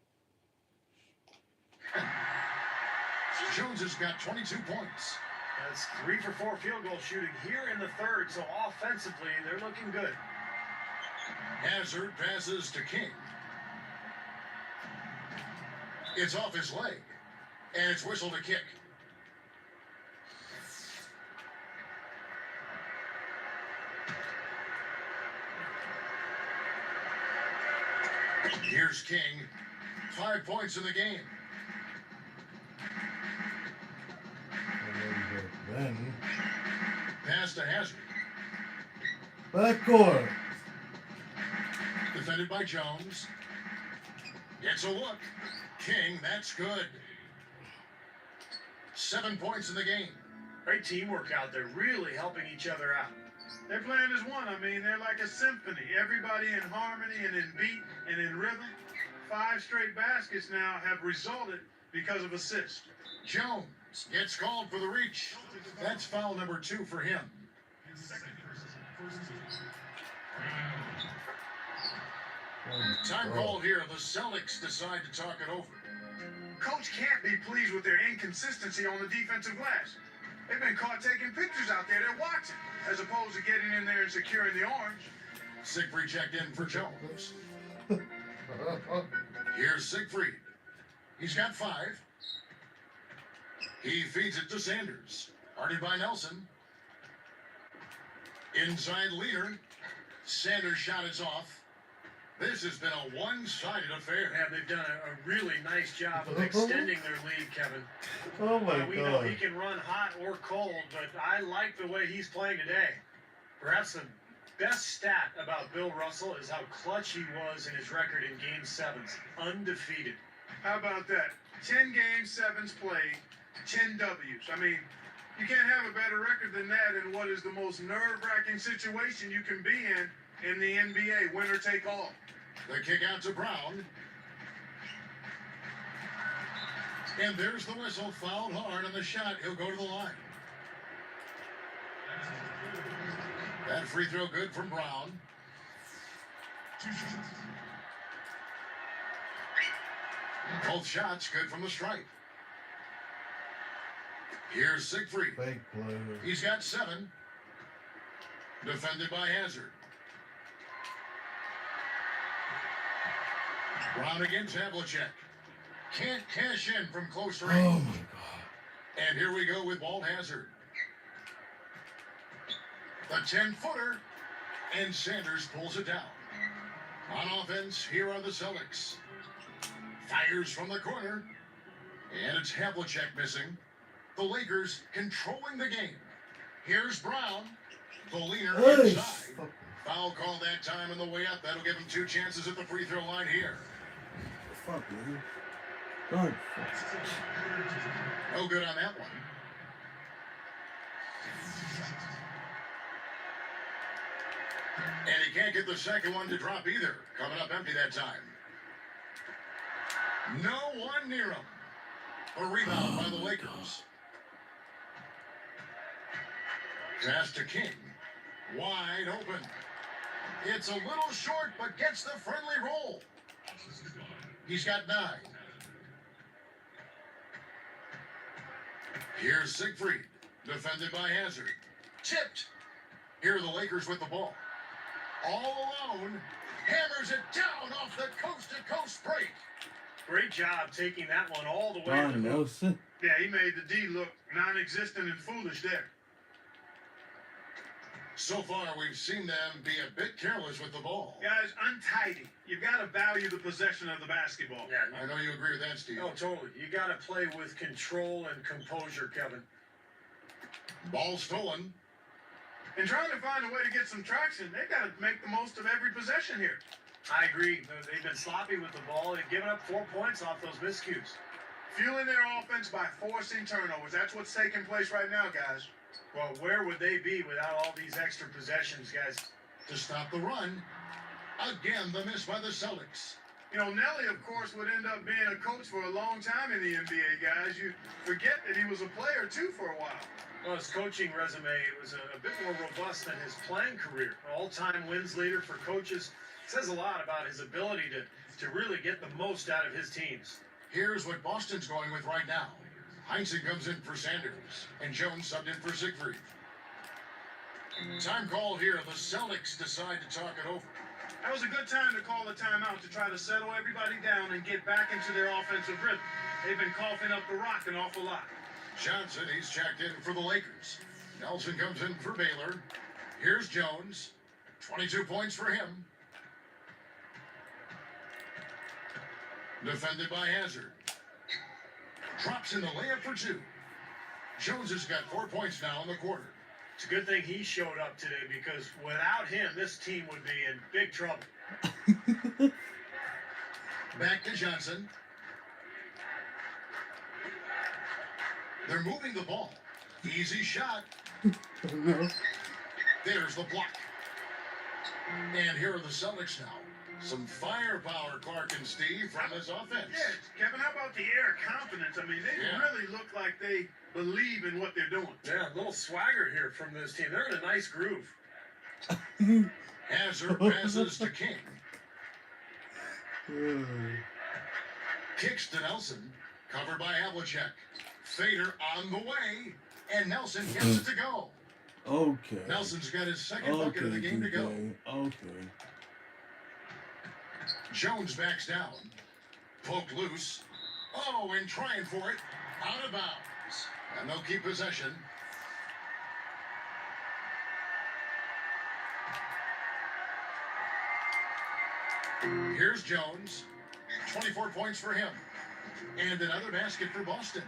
Jones has got 22 points. That's 3 for 4 field goal shooting here in the third, so offensively, they're looking good. Hazard passes to King. It's off his leg. And it's whistled a kick. Here's King. 5 points in the game. Then Pass to Hazard. backcourt. Defended by Jones. Gets a look. King, that's good. 7 points in the game. Great teamwork out there, really helping each other out. They're playing as one. I mean, they're like a symphony. Everybody in harmony and in beat and in rhythm. 5 straight baskets now have resulted because of assists. Jones gets called for the reach. That's foul number 2 for him. Time called here. The Celtics decide to talk it over. Coach can't be pleased with their inconsistency on the defensive glass. They've been caught taking pictures out there. They're watching, as opposed to getting in there and securing the orange. Siegfried checked in for Jones. Here's Siegfried. He's got 5. He feeds it to Sanders. Guarded by Nelson. Inside leader. Sanders' shot is off. This has been a one-sided affair. Yeah, they've done a really nice job of extending their lead, Kevin. Oh my We know god. he can run hot or cold, but I like the way he's playing today. Perhaps the best stat about Bill Russell is how clutch he was in his record in Game 7s. Undefeated. How about that? 10 game 7s played, 10 W's. I mean, you can't have a better record than that in what is the most nerve-wracking situation you can be in the NBA, winner take all. The kick out to Brown. And there's the whistle. Fouled hard on the shot. He'll go to the line. That free throw good from Brown. Both shots good from the stripe. Here's Siegfried. Fake play. He's got 7. Defended by Hazard. Brown against Havlicek. Can't cash in from close range. Oh my god. And here we go with Walt Hazard. The 10-footer. And Sanders pulls it down. On offense, here are the Celtics. Fires from the corner. And it's Havlicek missing. The Lakers controlling the game. Here's Brown. The leaner Hey, inside. fuck. Foul call that time on the way up. That'll give him 2 chances at the free throw line here. Fuck, man. God, fuck. No good on that one. And he can't get the second one to drop either. Coming up empty that time. No one near him. A rebound by the Lakers. Pass to King. Wide open. It's a little short, but gets the friendly roll. He's got 9. Here's Siegfried. Defended by Hazard. Tipped. Here are the Lakers with the ball. All alone. Hammers it down off the coast-to-coast break. Great job taking that one all the way to Don the hoop. Nelson. Yeah, he made the D look non-existent and foolish there. So far, we've seen them be a bit careless with the ball. Guys, untidy. You've got to value the possession of the basketball. Yeah, I know you agree with that, Steve. no, totally. You got to play with control and composure, Kevin. Ball stolen. And trying to find a way to get some traction, they got to make the most of every possession here. I agree. They've been sloppy with the ball. They've given up 4 points off those miscues. Fueling their offense by forcing turnovers. That's what's taking place right now, guys. Well, where would they be without all these extra possessions, guys? To stop the run. Again, the miss by the Celtics. You know, Nelly, of course, would end up being a coach for a long time in the NBA, guys. You forget that he was a player, too, for a while. Well, his coaching resume was a bit more robust than his playing career. All-time wins leader for coaches. Says a lot about his ability to really get the most out of his teams. Here's what Boston's going with right now. Heinsohn comes in for Sanders, and Jones subbed in for Siegfried. Time call here. The Celtics decide to talk it over. That was a good time to call a timeout to try to settle everybody down and get back into their offensive rhythm. They've been coughing up the rock an awful lot. Johnson, he's checked in for the Lakers. Nelson comes in for Baylor. Here's Jones. 22 points for him. Defended by Hazard. Drops in the layup for 2. Jones has got 4 points now in the quarter. It's a good thing he showed up today because without him, this team would be in big trouble. Back to Johnson. They're moving the ball. Easy shot. There's the block. And here are the Celtics now. Some firepower, Clark and Steve, from this offense. Yeah, Kevin, how about the air confidence? I mean, they really look like they believe in what they're doing. Yeah, a little swagger here from this team. They're in a nice groove. Hazard passes to King. Kicks to Nelson. Covered by Havlicek. Fader on the way. And Nelson gets it to go. Okay. Nelson's got his second bucket of the game to go. Okay. Jones backs down. Poked loose. Oh, and trying for it. Out of bounds. And they'll keep possession. Here's Jones. 24 points for him. And another basket for Boston.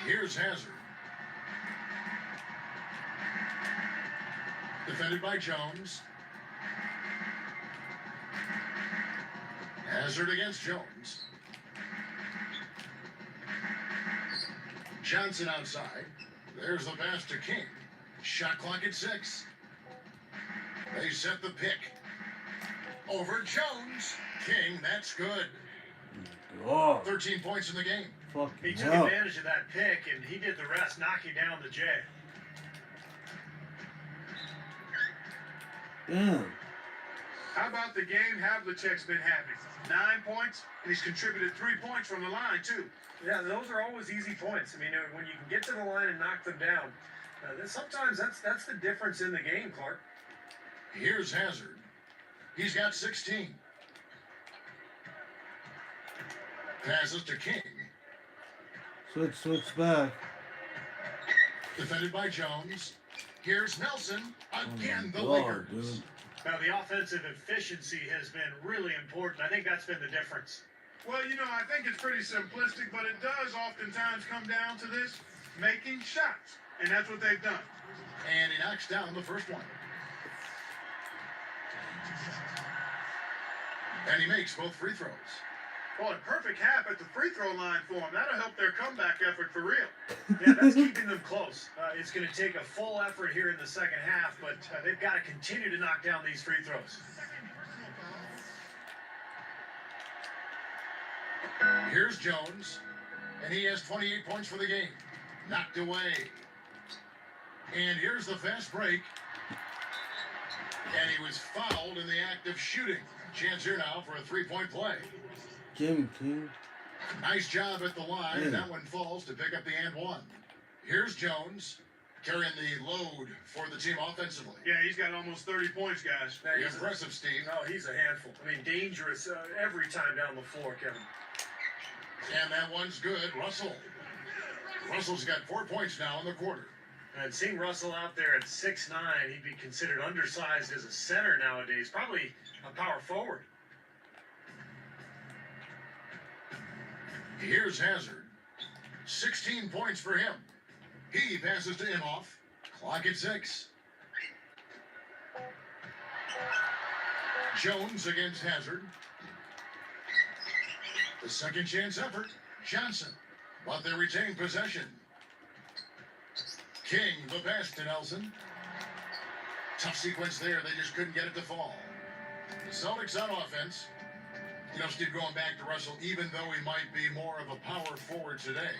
Here's Hazard. Defended by Jones. Hazard against Jones. Johnson outside. There's the pass to King. Shot clock at 6. They set the pick. Over Jones. King, that's good. Oh, 13 points in the game. He fucking took hell. advantage of that pick, and he did the rest, knocking down the J. Damn. How about the game Havlicek's been having? 9 points, and he's contributed 3 points from the line, too. Yeah, those are always easy points. I mean, when you can get to the line and knock them down, sometimes that's the difference in the game, Clark. Here's Hazard. He's got 16. Passes to King. Switch back. Defended by Jones. Here's Nelson. Again, the God, Lakers. dude. Now, the offensive efficiency has been really important. I think that's been the difference. Well, you know, I think it's pretty simplistic, but it does oftentimes come down to this, making shots. And that's what they've done. And he knocks down the first one. And he makes both free throws. Boy, perfect half at the free throw line for them. That'll help their comeback effort for real. Yeah, that's keeping them close. It's going to take a full effort here in the second half, but they've got to continue to knock down these free throws. Here's Jones. And he has 28 points for the game. Knocked away. And here's the fast break. And he was fouled in the act of shooting. Chance here now for a three-point play. Jimmy King. Nice job at the line. Yeah. And that one falls to pick up the and one. Here's Jones carrying the load for the team offensively. Yeah, he's got almost 30 points, guys. Now, he's Impressive, Steve. No, he's a handful. I mean, dangerous every time down the floor, Kevin. And that one's good. Russell's got 4 points now in the quarter. And seeing Russell out there at 6'9", he'd be considered undersized as a center nowadays. Probably a power forward. Here's Hazard. 16 points for him. He passes to Imhoff. Clock at 6. Jones against Hazard. The second chance effort. Johnson. But they retain possession. King, the pass to Nelson. Tough sequence there. They just couldn't get it to fall. The Celtics on offense. You know, Steve, going back to Russell, even though he might be more of a power forward today,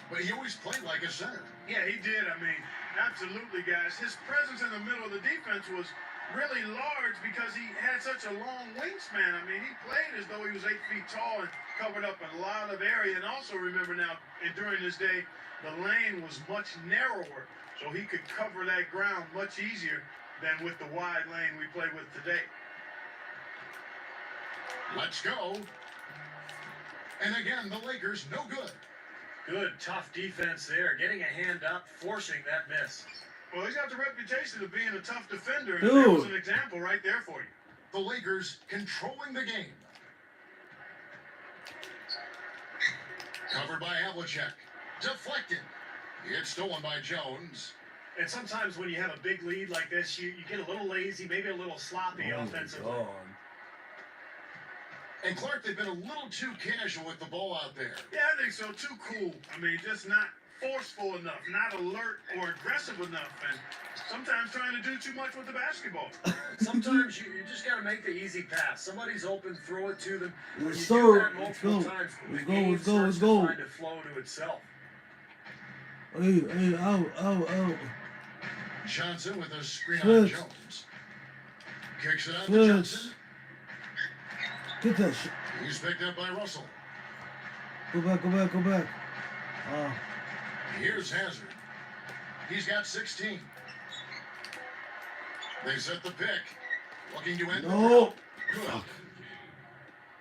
but he always played like a center. Yeah, he did. I mean, absolutely, guys. His presence in the middle of the defense was really large because he had such a long wingspan. I mean, he played as though he was 8 feet tall and covered up a lot of area. And also remember now, and during this day, the lane was much narrower, so he could cover that ground much easier than with the wide lane we play with today. Let's go. And again, the Lakers, no good. Good, tough defense there. Getting a hand up, forcing that miss. Well, he's got the reputation of being a tough defender, and Dude. there was an example right there for you. The Lakers controlling the game. Covered by Havlicek. Deflected. It's stolen by Jones. And sometimes when you have a big lead like this, you get a little lazy, maybe a little sloppy offensively. God. And Clark, they've been a little too casual with the ball out there. Yeah, I think so. Too cool. I mean, just not forceful enough, not alert or aggressive enough, and sometimes trying to do too much with the basketball. Sometimes you just got to make the easy pass. Somebody's open, throw it to them. When Yes, you sir. do that Let's multiple go. times, the Let's go, game let's go, starts let's to go. find a flow to itself. Hey, out. Johnson with a screen on Switch. Jones. Kicks it out to Switch. Johnson. Get that shit. He's picked up by Russell. Go back. Here's Hazard. He's got 16. They set the pick. Looking to end the No. drought. Good. Fuck.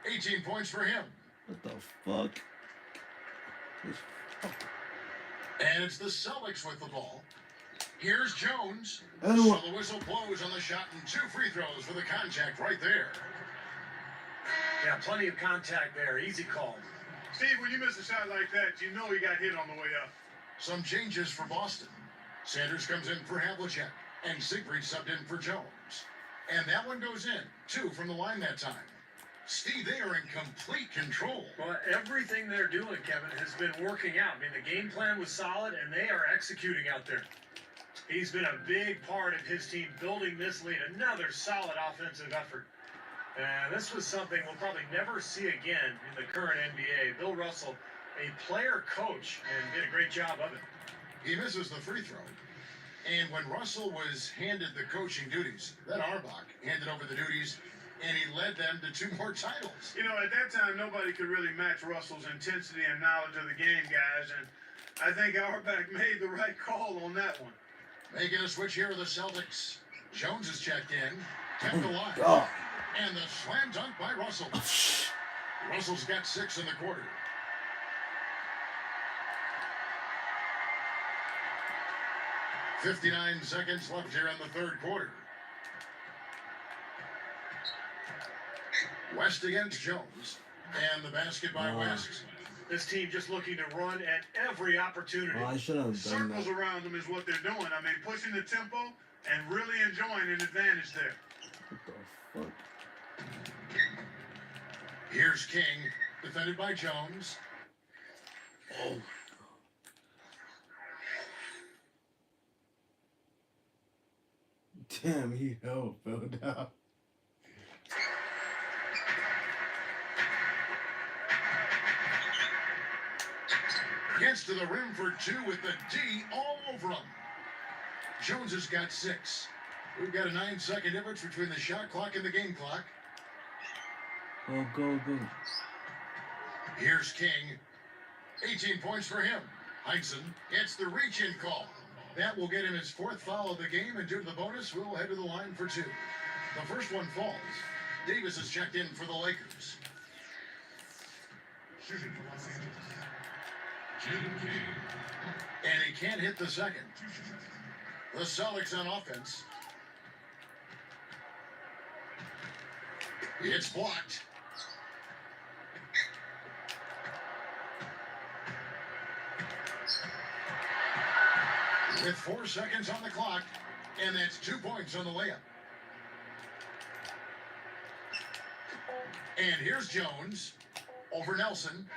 18 points for him. What the fuck? This fuck. And it's the Celtics with the ball. Here's Jones. And So what? the whistle blows on the shot and 2 free throws for the contact right there. Yeah, plenty of contact there. Easy call. Steve, when you miss a shot like that, you know he got hit on the way up. Some changes for Boston. Sanders comes in for Havlicek, and Siegfried subbed in for Jones. And that one goes in. 2 from the line that time. Steve, they are in complete control. Well, everything they're doing, Kevin, has been working out. I mean, the game plan was solid, and they are executing out there. He's been a big part of his team building this lead. Another solid offensive effort. And this was something we'll probably never see again in the current NBA. Bill Russell, a player coach, and did a great job of it. He misses the free throw. And when Russell was handed the coaching duties, then Arbach handed over the duties, and he led them to 2 more titles. You know, at that time, nobody could really match Russell's intensity and knowledge of the game, guys, and I think Auerbach made the right call on that one. Making a switch here with the Celtics. Jones is checked in. Kept alive. God. And the slam dunk by Russell. Russell's got 6 in the quarter. .59 seconds left here in the 3rd quarter. West against Jones. And the basket by West. This team just looking to run at every opportunity. Oh, I should have done Circles that. around them is what they're doing. I mean, pushing the tempo and really enjoying an advantage there. What the fuck? Here's King, defended by Jones. Oh. Damn, he fell down. Gets to the rim for 2 with the D all over him. Jones has got 6. We've got a 9-second difference between the shot clock and the game clock. Go. Here's King. 18 points for him. Heinsohn gets the reach-in call. That will get him his 4th foul of the game, and due to the bonus, we'll head to the line for 2. The first one falls. Davis is checked in for the Lakers. And he can't hit the second. The Celtics on offense. It's blocked. With 4 seconds on the clock, and that's 2 points on the layup. And here's Jones over Nelson,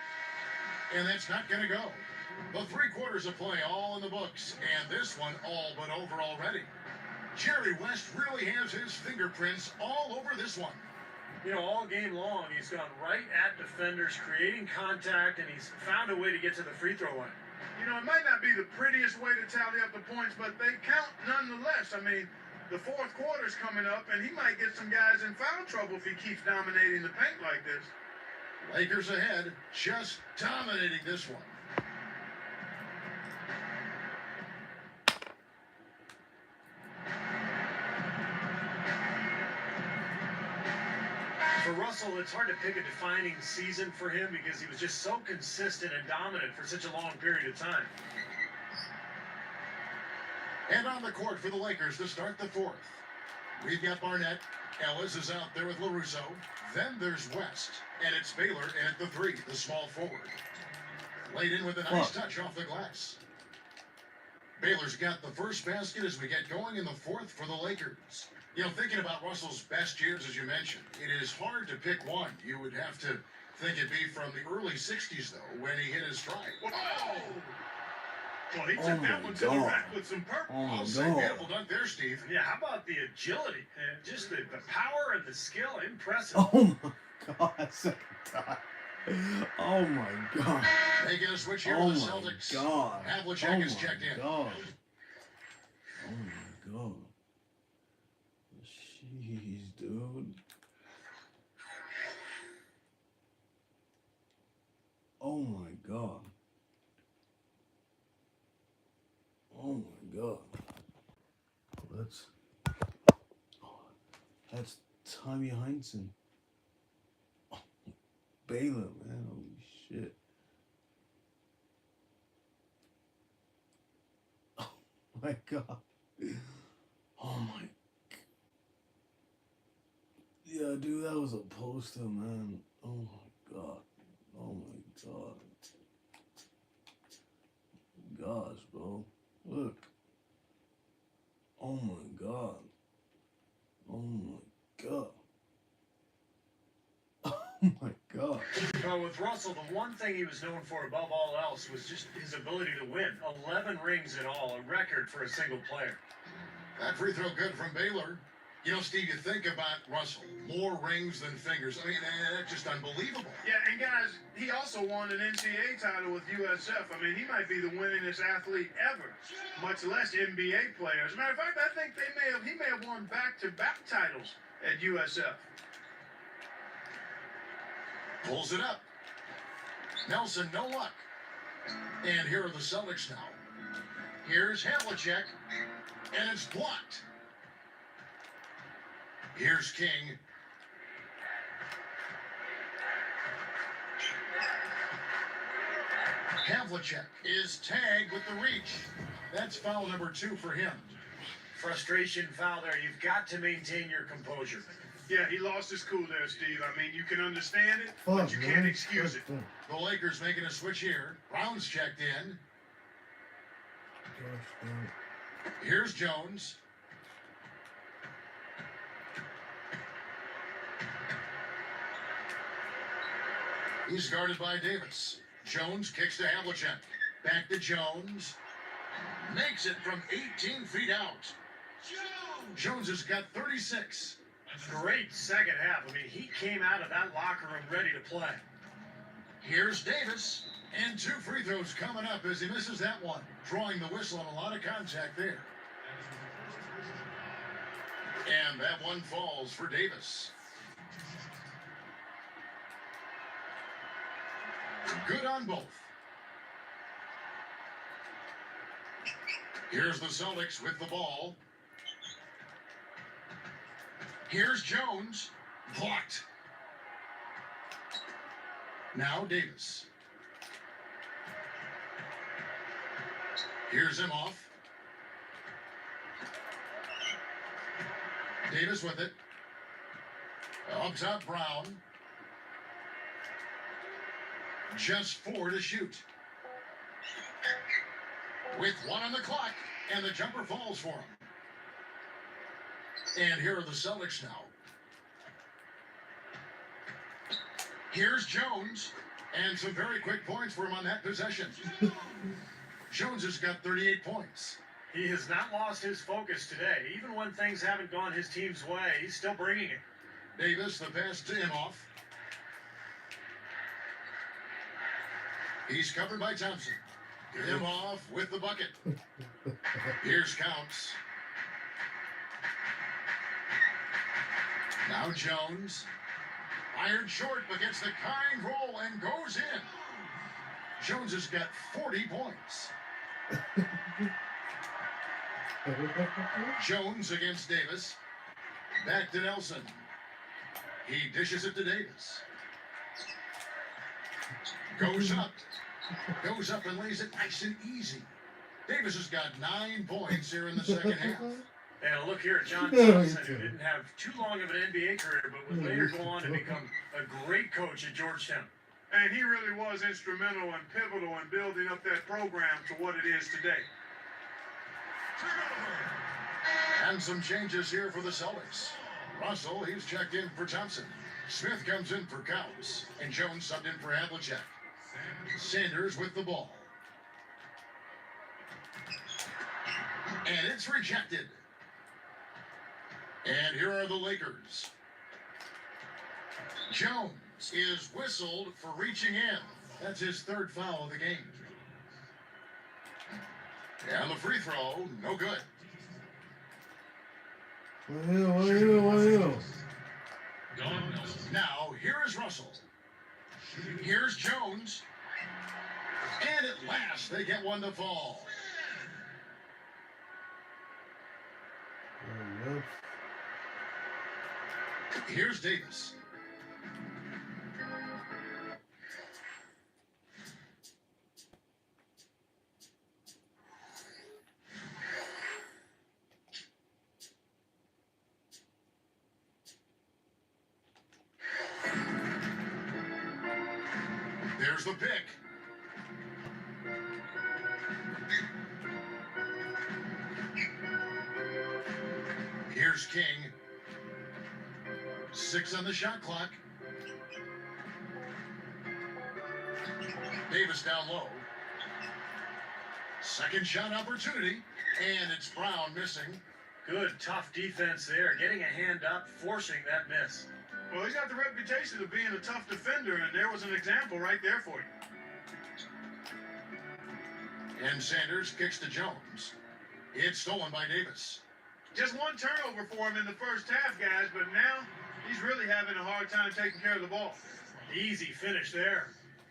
and that's not going to go. The 3 quarters of play all in the books, and this one all but over already. Jerry West really has his fingerprints all over this one. You know, all game long, he's gone right at defenders, creating contact, and he's found a way to get to the free throw line. You know, it might not be the prettiest way to tally up the points, but they count nonetheless. I mean, the fourth quarter's coming up, and he might get some guys in foul trouble if he keeps dominating the paint like this. Lakers ahead, just dominating this one. For Russell, it's hard to pick a defining season for him because he was just so consistent and dominant for such a long period of time. And on the court for the Lakers to start the fourth. We've got Barnett. Ellis is out there with LaRusso. Then there's West. And it's Baylor at the 3, the small forward. Laid in with a nice touch off the glass. Baylor's got the first basket as we get going in the fourth for the Lakers. You know, thinking about Russell's best years, as you mentioned, it is hard to pick one. You would have to think it'd be from the early 60s, though, when he hit his stride. Whoa! Well, he took that one to the rack with some purpose. I'll say beautiful dunk there, Steve. Yeah, how about the agility and just the power and the skill? Impressive. Oh my God, second time. Oh my God. Making a switch here Oh with the my Celtics. God. Havlicek is checked in. God. Oh my God. Jeez, dude. Oh my God. Oh my God. That's Tommy Heinsohn. Oh, Baylor, man. Holy shit. Oh my God. Oh my. Yeah, dude, that was a poster, man. Oh my God. Oh my God. Gosh, bro. Look. Oh my God. Oh my God. Oh my God. Well, with Russell, the one thing he was known for above all else was just his ability to win. 11 rings in all, a record for a single player. That free throw good from Baylor. You know, Steve, you think about Russell, more rings than fingers. I mean, that's just unbelievable. Yeah, and guys, he also won an NCAA title with USF. I mean, he might be the winningest athlete ever, much less NBA player. As a matter of fact, I think he may have won back-to-back titles at USF. Pulls it up. Nelson, no luck. And here are the Celtics now. Here's Havlicek, and it's blocked. Here's King. Havlicek is tagged with the reach. That's foul number 2 for him. Frustration foul there. You've got to maintain your composure. Yeah, he lost his cool there, Steve. I mean, you can understand it, Fuck, but you can't man. excuse it. The Lakers making a switch here. Brown's checked in. Gosh, damn. Here's Jones. He's guarded by Davis. Jones kicks to Havlicek. Back to Jones. Makes it from 18 feet out. Jones has got 36. Great second half. I mean, he came out of that locker room ready to play. Here's Davis. And 2 free throws coming up as he misses that one. Drawing the whistle on a lot of contact there. And that one falls for Davis. Good on both. Here's the Celtics with the ball. Here's Jones. Blocked. Now Davis. Here's him off. Davis with it. Up top, Brown. Just 4 to shoot. With 1 on the clock, and the jumper falls for him. And here are the Celtics now. Here's Jones, and some very quick points for him on that possession. Jones has got 38 points. He has not lost his focus today. Even when things haven't gone his team's way, he's still bringing it. Davis, the pass to Imhoff. He's covered by Thompson. Imhoff with the bucket. Here's Counts. Now Jones. Iron short, but gets the kind roll and goes in. Jones has got 40 points. Jones against Davis. Back to Nelson. He dishes it to Davis. Goes up. Goes up and lays it nice and easy. Davis has got 9 points here in the second half. And look here at John Thompson, who didn't have too long of an NBA career, but would later go on to become a great coach at Georgetown. And he really was instrumental and pivotal in building up that program to what it is today. And some changes here for the Celtics. Russell, he's checked in for Thompson. Smith comes in for Counts. And Jones subbed in for Havlicek. Sanders with the ball. And it's rejected. And here are the Lakers. Jones is whistled for reaching in. That's his 3rd foul of the game. And the free throw, no good. Now, here is Russell. Here's Jones. And at last, they get one to fall. Here's Davis. There's the pick. Here's King. 6 on the shot clock. Davis down low. Second shot opportunity. And it's Brown missing. Good, tough defense there, getting a hand up, forcing that miss. Well, he's got the reputation of being a tough defender, and there was an example right there for you. And Sanders kicks to Jones. It's stolen by Davis. Just one turnover for him in the first half, guys, but now he's really having a hard time taking care of the ball. Easy finish there.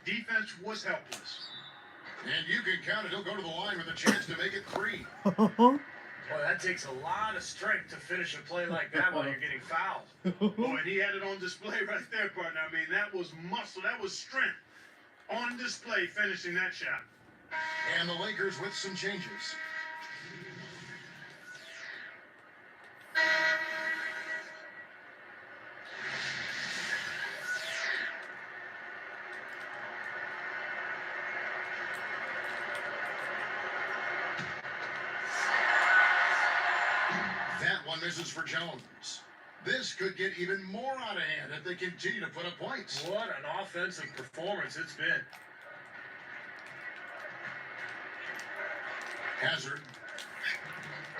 Defense was helpless. And you can count it. He'll go to the line with a chance to make it 3. Boy, that takes a lot of strength to finish a play like that while you're getting fouled. Oh, and he had it on display right there, partner. I mean, that was muscle. That was strength on display finishing that shot. And the Lakers with some changes. That one misses for Jones. This could get even more out of hand if they continue to put up points. What an offensive performance it's been. Hazard.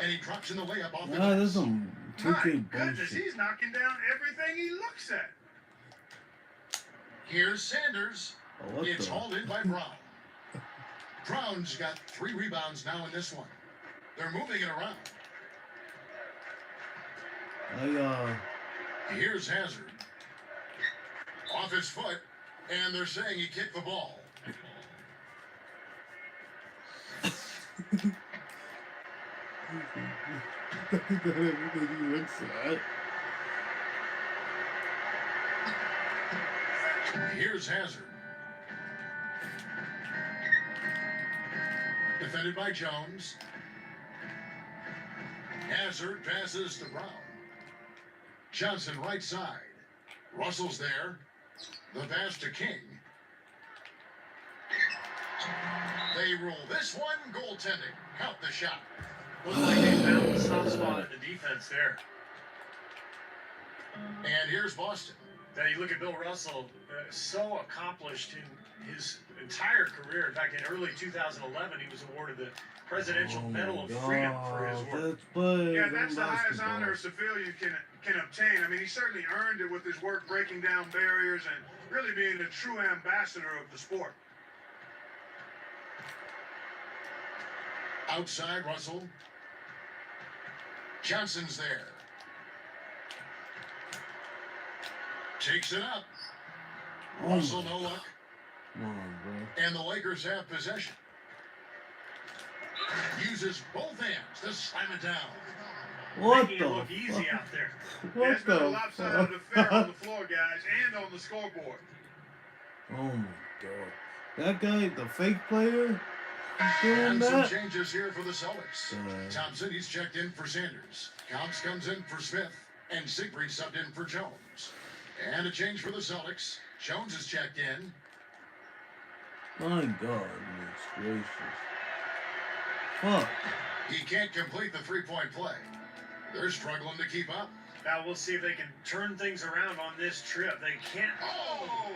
And he drops in the layup off the Nah, glass. there's some My 2K goodness, bullshit. he's knocking down everything he looks at. Here's Sanders. Oh, what It's the? hauled in by Brown. Brown's got 3 rebounds now in this one. They're moving it around. Here's Hazard. Off his foot, and they're saying he kicked the ball. Here's Hazard. Defended by Jones. Hazard passes to Brown. Johnson right side. Russell's there. The pass to King. They rule this one goaltending. Count the shot. Looked like they found the soft spot in the defense there. And here's Boston. Now you look at Bill Russell, so accomplished in his entire career. In fact, in early 2011, he was awarded the Presidential Medal of Freedom for his work. Yeah, that's the highest honor a civilian can obtain. I mean, he certainly earned it with his work breaking down barriers and really being a true ambassador of the sport. Outside, Russell. Johnson's there. Takes it up. Russell, no luck. Come on, bro. And the Lakers have possession. Uses both hands to slam it down. What Making it look the easy fuck? out there. Yeah, it's What been a the lopsided affair on the floor, guys, and on the scoreboard. Oh my god. That guy, the fake player, he's doing And some that? changes here for the Celtics. Uh. Thompson, he's checked in for Sanders. Counts comes in for Smith. And Siegfried subbed in for Jones. And a change for the Celtics. Jones is checked in. My god, goodness gracious. Fuck. He can't complete the three-point play. They're struggling to keep up. Now we'll see if they can turn things around on this trip. They can't. Oh!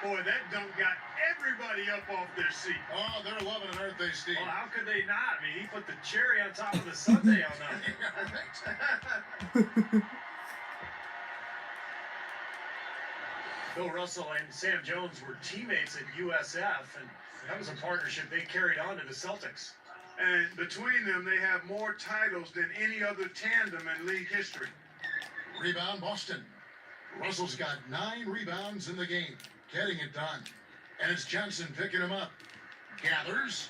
Boy, that dunk got everybody up off their seat. Oh, they're loving it, aren't they, Steve? Well, how could they not? I mean, he put the cherry on top of the sundae on that. Yeah, right. Bill Russell and Sam Jones were teammates at USF, and that was a partnership they carried on to the Celtics. And between them, they have more titles than any other tandem in league history. Rebound, Boston. Russell's got 9 rebounds in the game, getting it done. And it's Johnson picking him up. Gathers,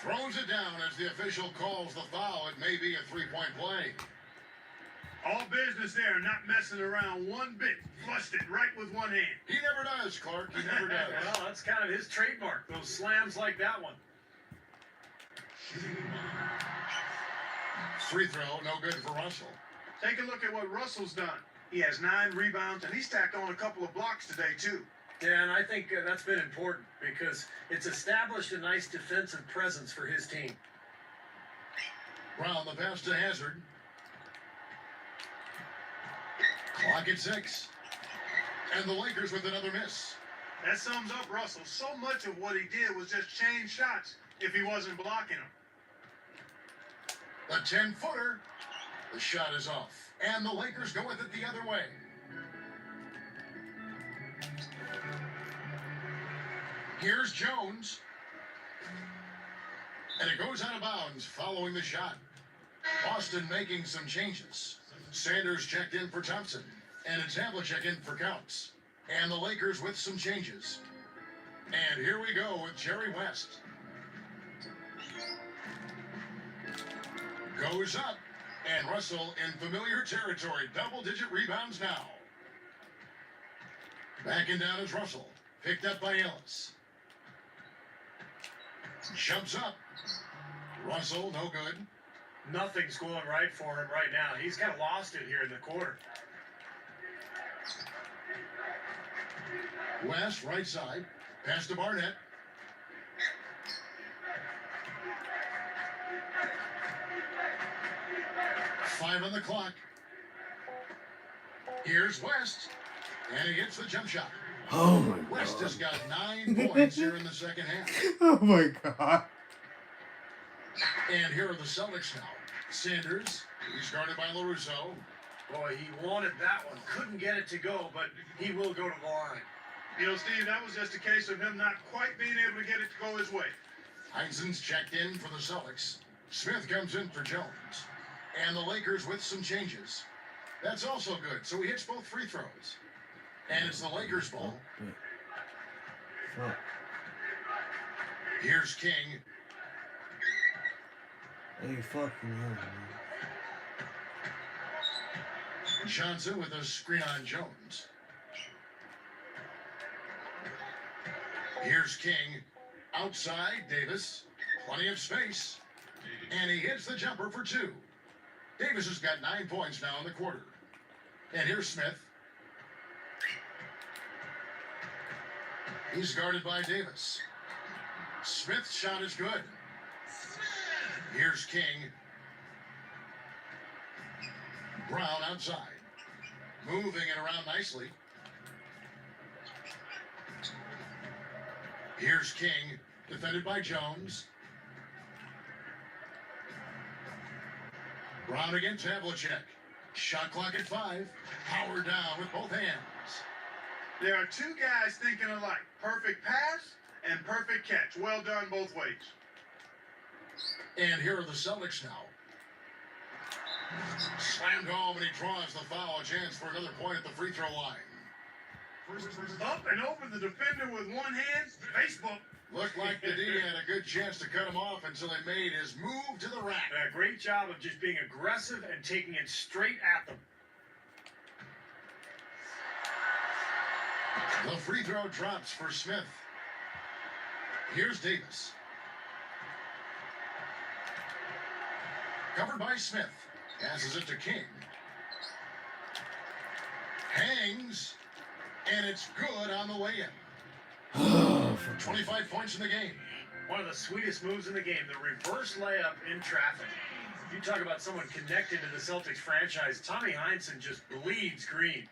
throws it down as the official calls the foul. It may be a three-point play. All business there, not messing around one bit. Flushed it right with one hand. He never does, Clark. He never does. Well, that's kind of his trademark, those slams like that one. Free throw, no good for Russell. Take a look at what Russell's done. He has 9 rebounds, and he's tacked on a couple of blocks today, too. Yeah, and I think that's been important because it's established a nice defensive presence for his team. Brown, the pass to Hazard. Clock at 6. And the Lakers with another miss. That sums up Russell. So much of what he did was just change shots if he wasn't blocking them. The 10-footer. The shot is off. And the Lakers go with it the other way. Here's Jones. And it goes out of bounds following the shot. Boston making some changes. Sanders checked in for Thompson. And it's Havlicek in for Counts. And the Lakers with some changes. And here we go with Jerry West. Goes up. And Russell in familiar territory. Double-digit rebounds now. Backing down is Russell. Picked up by Ellis. Jumps up. Russell, no good. Nothing's going right for him right now. He's kind of lost it here in the quarter. West, right side. Pass to Barnett. Five on the clock. Here's West. And he hits the jump shot. Oh my West has god. got 9 points here in the second half. Oh my god. And here are the Celtics now. Sanders, he's guarded by LaRusso. Boy, he wanted that one. Couldn't get it to go, but he will go to the line. You know, Steve, that was just a case of him not quite being able to get it to go his way. Heinzen's checked in for the Celtics. Smith comes in for Jones. And the Lakers with some changes. That's also good. So he hits both free throws. And it's the Lakers' ball. Fuck. Here's King. Hey, fucking hell, man. Johnson with a screen on Jones. Here's King. Outside, Davis. Plenty of space. And he hits the jumper for 2. Davis has got 9 points now in the quarter. And here's Smith. He's guarded by Davis. Smith's shot is good. Here's King. Brown outside. Moving it around nicely. Here's King, defended by Jones. Brown against Havlicek. Shot clock at 5. Power down with both hands. There are two guys thinking alike. Perfect pass and perfect catch. Well done both ways. And here are the Celtics now. Slammed home, and he draws the foul. A chance for another point at the free throw line. Up and over the defender with one hand. Facebook. Looked like the D had a good chance to cut him off until he made his move to the rack. A great job of just being aggressive and taking it straight at them. The free throw drops for Smith. Here's Davis. Covered by Smith. Passes it to King. Hangs. And it's good on the way in. 25 points in the game. One of the sweetest moves in the game, the reverse layup in traffic. You talk about someone connected to the Celtics franchise. Tommy Heinsohn just bleeds green.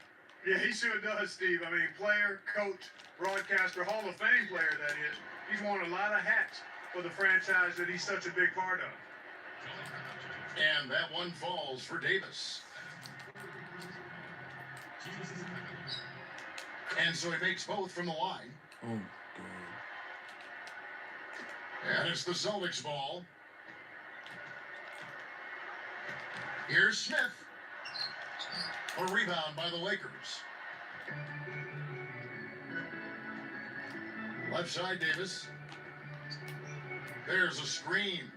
Yeah, he sure does, Steve. I mean, player, coach, broadcaster, Hall of Fame player, that is. He's worn a lot of hats for the franchise that he's such a big part of. And that one falls for Davis. And so he makes both from the line. Oh, God. And it's the Celtics ball. Here's Smith. A rebound by the Lakers. Left side, Davis. There's a screen.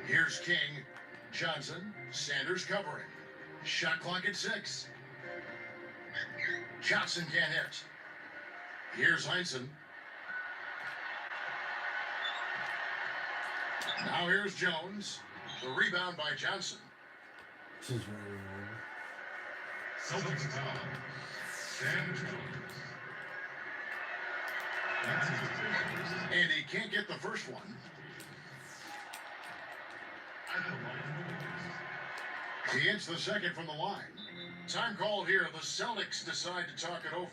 Here's King. Johnson. Sanders covering. Shot clock at 6. Johnson can't hit. Here's Heinsohn. Now here's Jones. The rebound by Johnson. This is very wrong. Celtics foul. Sam Jones. That's his fifth. And he can't get the first one. At the line. He hits the second from the line. Time called here. The Celtics decide to talk it over.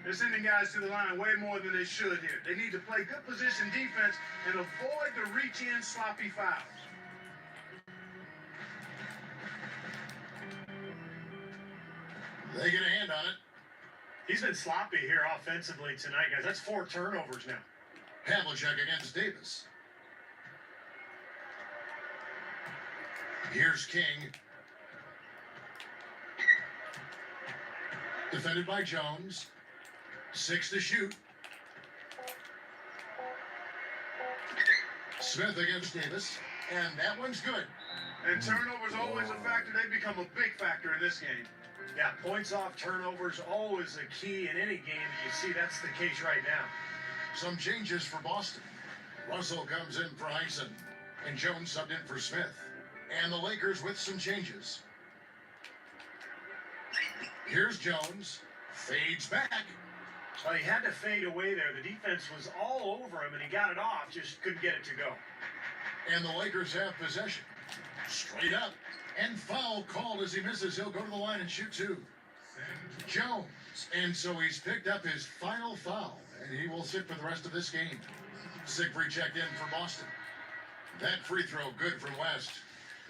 They're sending guys to the line way more than they should here. They need to play good position defense and avoid the reach-in sloppy fouls. They get a hand on it. He's been sloppy here offensively tonight, guys. That's 4 turnovers now. Havlicek against Davis. Here's King. Defended by Jones. 6 to shoot. Smith against Davis. And that one's good. And turnovers always a factor. They become a big factor in this game. Yeah, points off turnovers, always a key in any game. And you see that's the case right now. Some changes for Boston. Russell comes in for Heinsohn. And Jones subbed in for Smith. And the Lakers with some changes. Here's Jones. Fades back. Well, he had to fade away there. The defense was all over him, and he got it off. Just couldn't get it to go. And the Lakers have possession. Straight up. And foul called as he misses. He'll go to the line and shoot 2. Jones. And so he's picked up his final foul. And he will sit for the rest of this game. Siegfried checked in for Boston. That free throw good from West.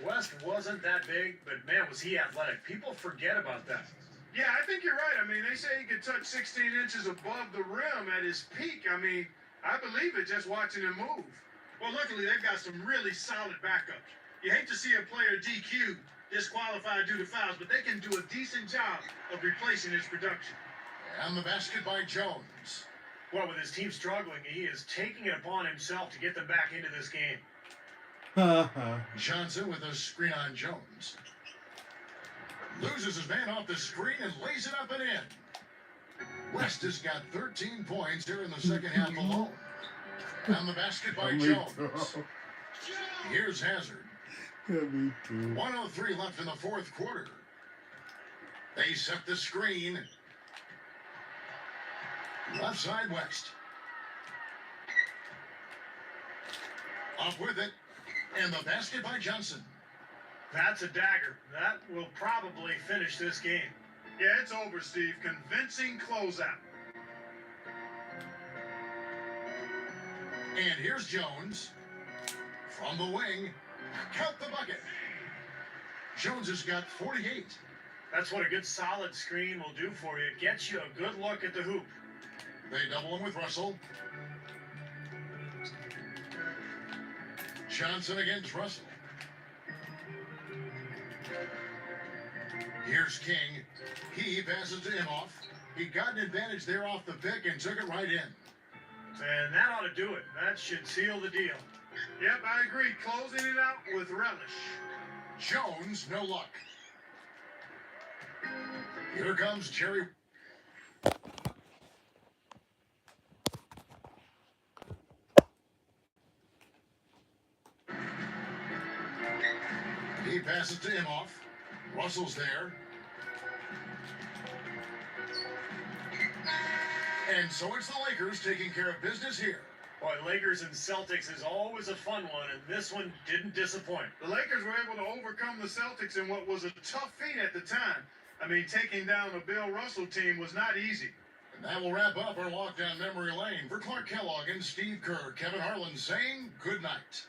West wasn't that big, but man, was he athletic. People forget about that. Yeah, I think you're right. I mean, they say he could touch 16 inches above the rim at his peak. I mean, I believe it just watching him move. Well, luckily, they've got some really solid backups. You hate to see a player DQ, disqualified due to fouls, but they can do a decent job of replacing his production. And the basket by Jones. Well, with his team struggling, he is taking it upon himself to get them back into this game. Johnson with a screen on Jones. Loses his man off the screen and lays it up and in. West has got 13 points here in the second half alone. On the basket by Me Jones. too. Here's Hazard. Yeah, me too. 1:03 left in the fourth quarter. They set the screen. Left side West. Up with it. And the basket by Johnson. That's a dagger. That will probably finish this game. Yeah, it's over, Steve. Convincing closeout. And here's Jones. From the wing. Count the bucket. Jones has got 48. That's what a good solid screen will do for you. It gets you a good look at the hoop. They double him with Russell. Johnson against Russell. Here's King. He passes to Imhoff. He got an advantage there off the pick and took it right in. And that ought to do it. That should seal the deal. Yep, I agree. Closing it out with relish. Jones, no luck. Here comes Jerry. He passes to Imhoff. Russell's there. And so it's the Lakers taking care of business here. Boy, Lakers and Celtics is always a fun one, and this one didn't disappoint. The Lakers were able to overcome the Celtics in what was a tough feat at the time. I mean, taking down a Bill Russell team was not easy. And that will wrap up our walk down memory lane. For Clark Kellogg and Steve Kerr, Kevin Harlan saying good night.